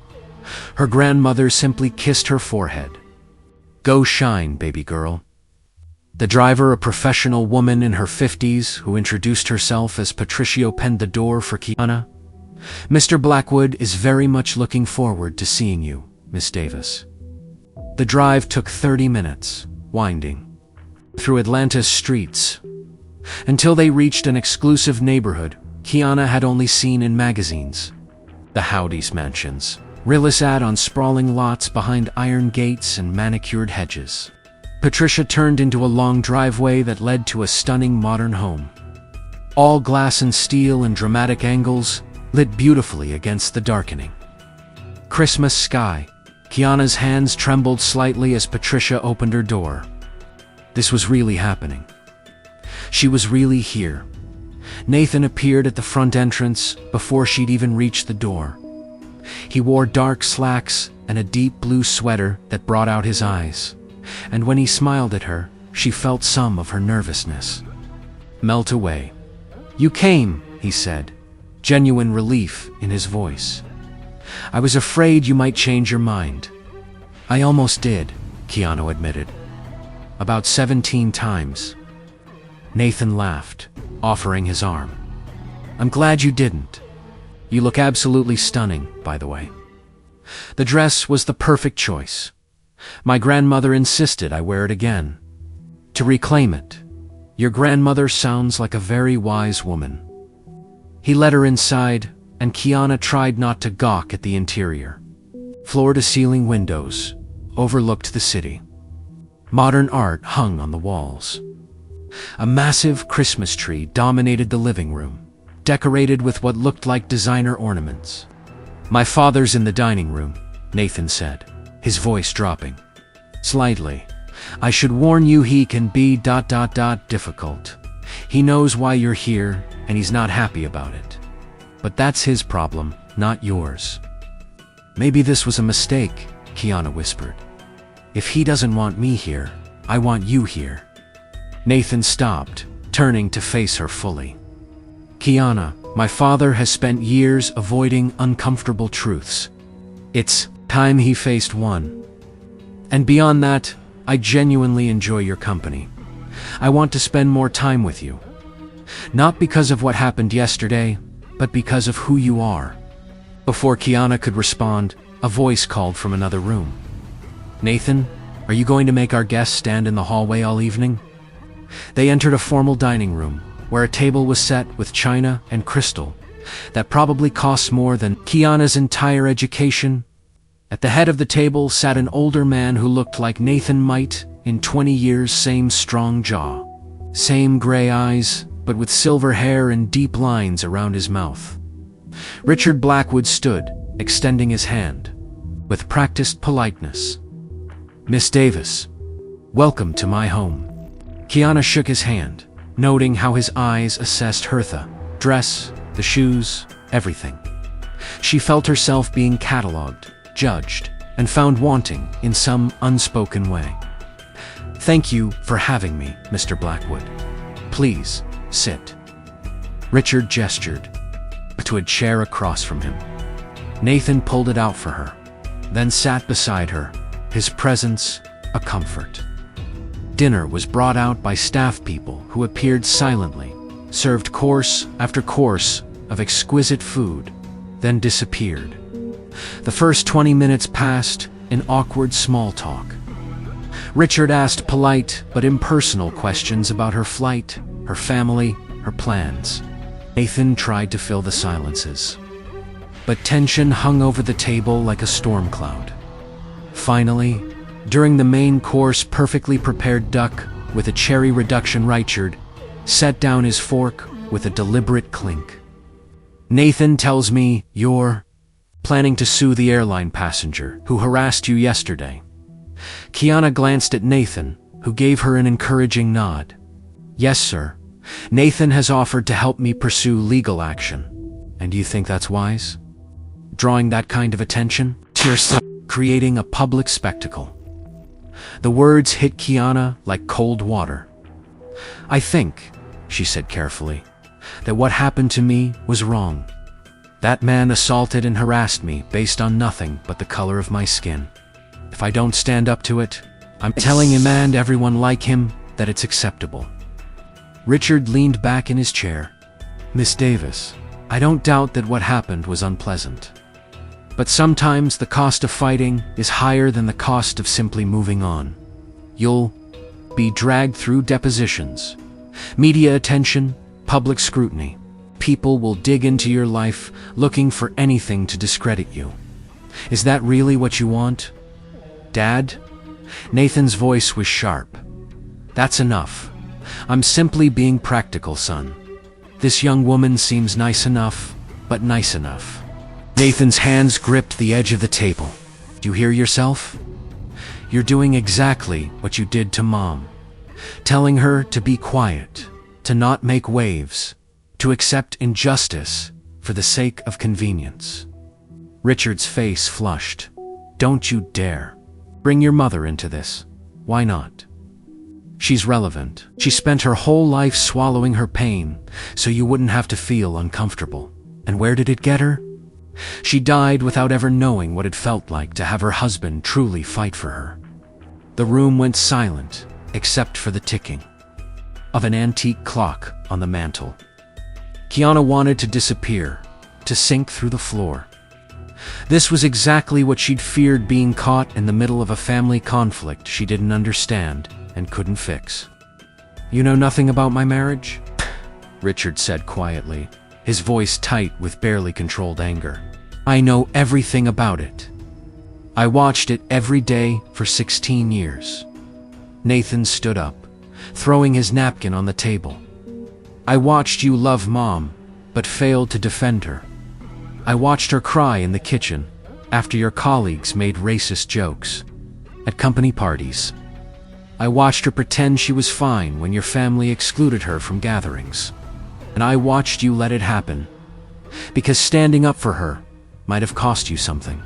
Her grandmother simply kissed her forehead. "Go shine, baby girl." The driver, a professional woman in her 50s who introduced herself as Patricia, opened the door for Kiana. "Mr. Blackwood is very much looking forward to seeing you, Miss Davis." The drive took 30 minutes, winding through Atlanta's streets, until they reached an exclusive neighborhood Kiana had only seen in magazines. The Howdy's mansions, realist ad on sprawling lots behind iron gates and manicured hedges. Patricia turned into a long driveway that led to a stunning modern home. All glass and steel and dramatic angles, lit beautifully against the darkening Christmas sky. Kiana's hands trembled slightly as Patricia opened her door. This was really happening. She was really here. Nathan appeared at the front entrance before she'd even reached the door. He wore dark slacks and a deep blue sweater that brought out his eyes, and when he smiled at her, she felt some of her nervousness melt away. "You came," he said, genuine relief in his voice. "I was afraid you might change your mind." "I almost did," Kiana admitted. "About 17 times. Nathan laughed, offering his arm. "I'm glad you didn't. You look absolutely stunning, by the way." The dress was the perfect choice. My grandmother insisted I wear it again, to reclaim it. "Your grandmother sounds like a very wise woman." He led her inside, and Kiana tried not to gawk at the interior. Floor-to-ceiling windows overlooked the city. Modern art hung on the walls. A massive Christmas tree dominated the living room, decorated with what looked like designer ornaments. "My father's in the dining room," Nathan said, his voice dropping slightly. "I should warn you, he can be difficult. He knows why you're here, and he's not happy about it. But that's his problem, not yours." "Maybe this was a mistake," Kiana whispered. "If he doesn't want me here, I want you here." Nathan stopped, turning to face her fully. "Kiana, my father has spent years avoiding uncomfortable truths. It's time he faced one. And beyond that, I genuinely enjoy your company. I want to spend more time with you. Not because of what happened yesterday, but because of who you are." Before Kiana could respond, a voice called from another room. "Nathan, are you going to make our guests stand in the hallway all evening?" They entered a formal dining room, where a table was set with china and crystal that probably cost more than Kiana's entire education. At the head of the table sat an older man who looked like Nathan might in 20 years, same strong jaw, same gray eyes, but with silver hair and deep lines around his mouth. Richard Blackwood stood, extending his hand, with practiced politeness. "Miss Davis, welcome to my home." Kiana shook his hand, noting how his eyes assessed Hertha, dress, the shoes, everything. She felt herself being catalogued, judged, and found wanting in some unspoken way. "Thank you for having me, Mr. Blackwood. Please, sit." Richard gestured to a chair across from him. Nathan pulled it out for her, then sat beside her, his presence a comfort. Dinner was brought out by staff people who appeared silently, served course after course of exquisite food, then disappeared. The first 20 minutes passed in awkward small talk. Richard asked polite but impersonal questions about her flight, her family, her plans. Nathan tried to fill the silences, but tension hung over the table like a storm cloud. Finally, during the main course, perfectly prepared duck with a cherry reduction, Richard set down his fork with a deliberate clink. "Nathan tells me you're planning to sue the airline passenger who harassed you yesterday." Kiana glanced at Nathan, who gave her an encouraging nod. "Yes, sir. Nathan has offered to help me pursue legal action. And do you think that's wise? Drawing that kind of attention to yourself, creating a public spectacle." The words hit Kiana like cold water. "I think," she said carefully, "that what happened to me was wrong. That man assaulted and harassed me based on nothing but the color of my skin. If I don't stand up to it, I'm telling him and everyone like him that it's acceptable." Richard leaned back in his chair. "Miss Davis, I don't doubt that what happened was unpleasant. But sometimes the cost of fighting is higher than the cost of simply moving on. You'll be dragged through depositions, media attention, public scrutiny. People will dig into your life looking for anything to discredit you. Is that really what you want? Dad?" Nathan's voice was sharp. "That's enough. I'm simply being practical, son. This young woman seems nice enough, but nice enough." Nathan's hands gripped the edge of the table. "Do you hear yourself? You're doing exactly what you did to Mom. Telling her to be quiet, to not make waves, to accept injustice for the sake of convenience." Richard's face flushed. "Don't you dare. Bring your mother into this. Why not? She's relevant. She spent her whole life swallowing her pain so you wouldn't have to feel uncomfortable. And where did it get her? She died without ever knowing what it felt like to have her husband truly fight for her." The room went silent, except for the ticking of an antique clock on the mantel. Kiana wanted to disappear, to sink through the floor. This was exactly what she'd feared, being caught in the middle of a family conflict she didn't understand and couldn't fix. "You know nothing about my marriage?" Richard said quietly, his voice tight with barely controlled anger. "I know everything about it. I watched it every day for 16 years. Nathan stood up, throwing his napkin on the table. "I watched you love Mom, but failed to defend her. I watched her cry in the kitchen after your colleagues made racist jokes at company parties. I watched her pretend she was fine when your family excluded her from gatherings. And I watched you let it happen, because standing up for her might have cost you something."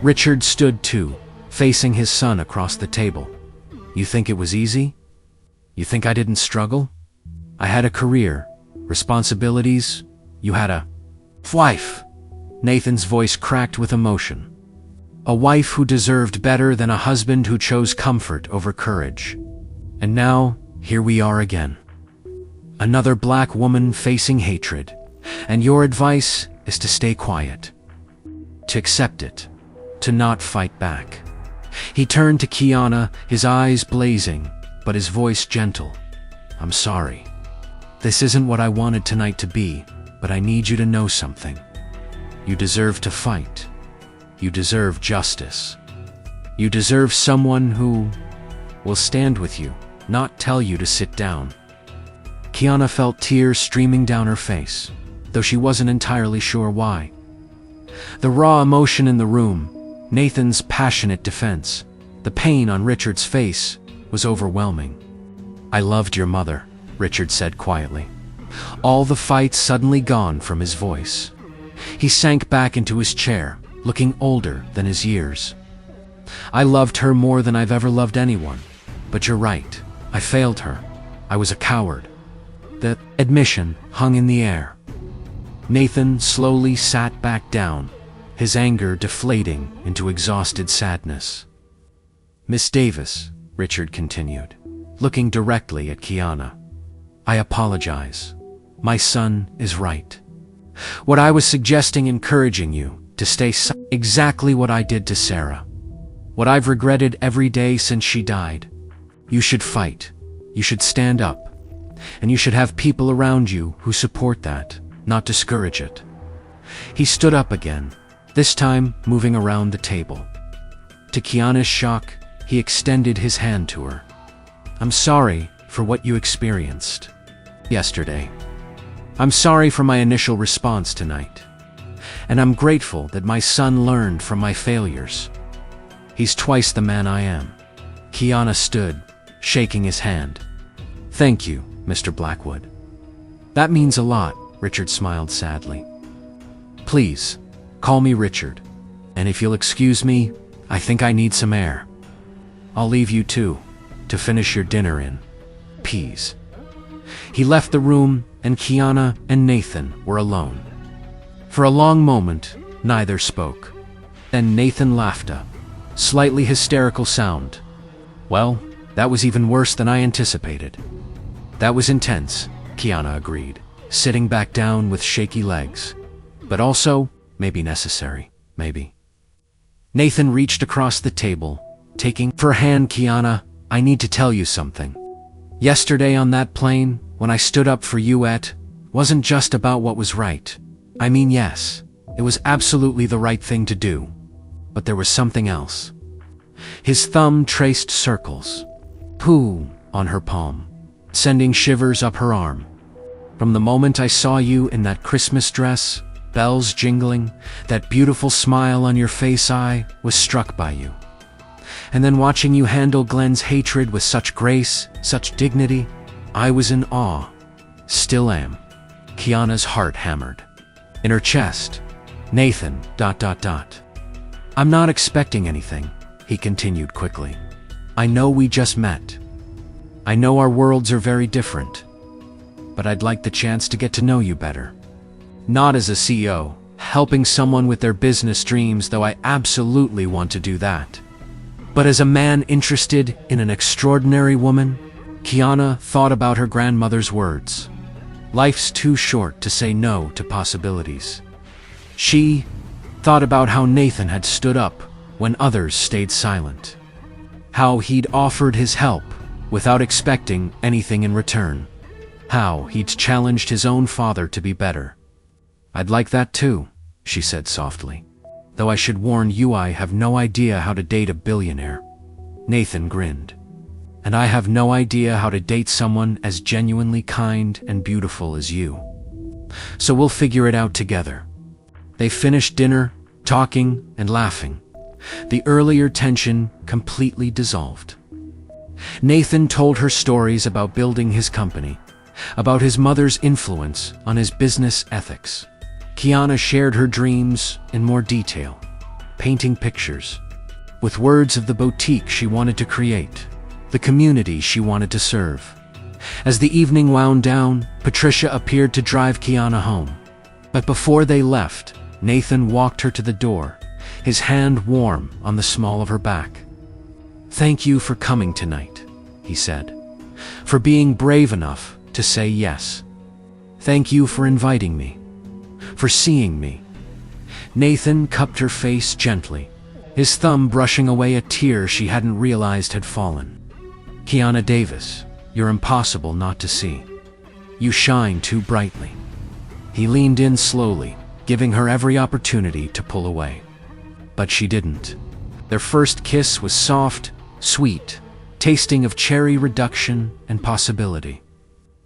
Richard stood too, facing his son across the table. "You think it was easy? You think I didn't struggle? I had a career, responsibilities. You had a wife." Nathan's voice cracked with emotion. "A wife who deserved better than a husband who chose comfort over courage. And now, here we are again. Another black woman facing hatred. And your advice is to stay quiet. To accept it. To not fight back." He turned to Kiana, his eyes blazing, but his voice gentle. "I'm sorry. This isn't what I wanted tonight to be, but I need you to know something. You deserve to fight. You deserve justice. You deserve someone who will stand with you, not tell you to sit down." Kiana felt tears streaming down her face, though she wasn't entirely sure why. The raw emotion in the room, Nathan's passionate defense, the pain on Richard's face was overwhelming. "I loved your mother," Richard said quietly. All the fight suddenly gone from his voice. He sank back into his chair, looking older than his years. "I loved her more than I've ever loved anyone. But you're right. I failed her. I was a coward." The admission hung in the air. Nathan slowly sat back down, his anger deflating into exhausted sadness. "Miss Davis," Richard continued, looking directly at Kiana, "I apologize. My son is right. What I was suggesting encouraging you to stay exactly what I did to Sarah. What I've regretted every day since she died. You should fight. You should stand up. And you should have people around you who support that, not discourage it." He stood up again, this time moving around the table. To Kiana's shock, he extended his hand to her. "I'm sorry for what you experienced yesterday. I'm sorry for my initial response tonight. And I'm grateful that my son learned from my failures. He's twice the man I am." Kiana stood, shaking his hand. "Thank you, Mr. Blackwood." "That means a lot," Richard smiled sadly. "Please, call me Richard. And if you'll excuse me, I think I need some air. I'll leave you too, to finish your dinner in peace." He left the room, and Kiana and Nathan were alone. For a long moment, neither spoke. Then Nathan laughed a slightly hysterical sound. "Well, that was even worse than I anticipated." "That was intense," Kiana agreed, sitting back down with shaky legs. "But also, maybe necessary, maybe." Nathan reached across the table, taking her hand. "Kiana, I need to tell you something. Yesterday on that plane, when I stood up for you, it wasn't just about what was right. I mean, yes, it was absolutely the right thing to do. But there was something else." His thumb traced circles, "Pooh," on her palm, sending shivers up her arm. "From the moment I saw you in that Christmas dress, bells jingling, that beautiful smile on your face, I was struck by you. And then watching you handle Glenn's hatred with such grace, such dignity, I was in awe. Still am." Kiana's heart hammered. In her chest, "Nathan, ... I'm not expecting anything," he continued quickly. "I know we just met. I know our worlds are very different. But I'd like the chance to get to know you better. Not as a CEO, helping someone with their business dreams, though I absolutely want to do that. But as a man interested in an extraordinary woman." Kiana thought about her grandmother's words. Life's too short to say no to possibilities. She thought about how Nathan had stood up when others stayed silent. How he'd offered his help without expecting anything in return. How he'd challenged his own father to be better. "I'd like that too," she said softly. "Though I should warn you, I have no idea how to date a billionaire." Nathan grinned. "And I have no idea how to date someone as genuinely kind and beautiful as you. So we'll figure it out together." They finished dinner, talking and laughing. The earlier tension completely dissolved. Nathan told her stories about building his company, about his mother's influence on his business ethics. Kiana shared her dreams in more detail, painting pictures, with words of the boutique she wanted to create, the community she wanted to serve. As the evening wound down, Patricia appeared to drive Kiana home. But before they left, Nathan walked her to the door, his hand warm on the small of her back. "Thank you for coming tonight," he said, "for being brave enough to say yes. Thank you for inviting me, for seeing me." Nathan cupped her face gently, his thumb brushing away a tear she hadn't realized had fallen. "Kiana Davis, you're impossible not to see. You shine too brightly." He leaned in slowly, giving her every opportunity to pull away. But she didn't. Their first kiss was soft, sweet, tasting of cherry reduction and possibility.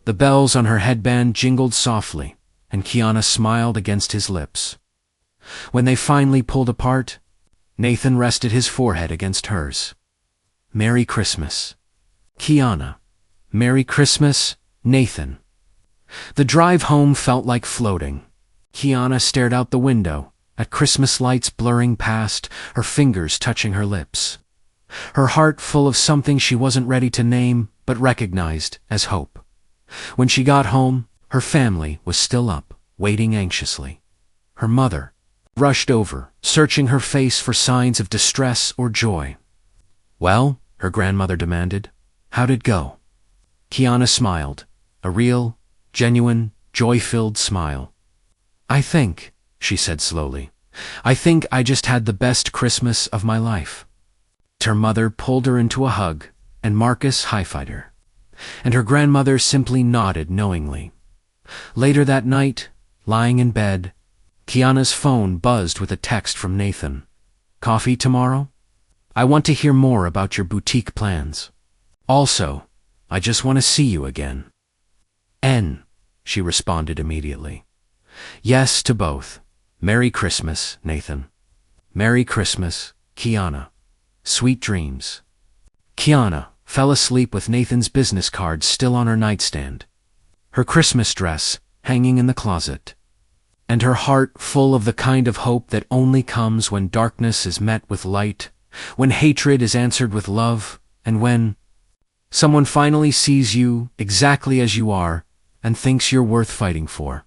The bells on her headband jingled softly, and Kiana smiled against his lips. When they finally pulled apart, Nathan rested his forehead against hers. "Merry Christmas, Kiana." "Merry Christmas, Nathan." The drive home felt like floating. Kiana stared out the window, at Christmas lights blurring past, her fingers touching her lips. Her heart full of something she wasn't ready to name, but recognized as hope. When she got home, her family was still up, waiting anxiously. Her mother rushed over, searching her face for signs of distress or joy. "Well," her grandmother demanded, "how'd it go?" Kiana smiled, a real, genuine, joy-filled smile. "I think," she said slowly, "I think I just had the best Christmas of my life." Her mother pulled her into a hug, and Marcus high-fived her. And her grandmother simply nodded knowingly. Later that night, lying in bed, Kiana's phone buzzed with a text from Nathan. "Coffee tomorrow? I want to hear more about your boutique plans. Also, I just want to see you again." She responded immediately. "Yes to both. Merry Christmas, Nathan." "Merry Christmas, Kiana. Sweet dreams." Kiana fell asleep with Nathan's business card still on her nightstand, her Christmas dress hanging in the closet, and her heart full of the kind of hope that only comes when darkness is met with light, when hatred is answered with love, and when someone finally sees you exactly as you are and thinks you're worth fighting for.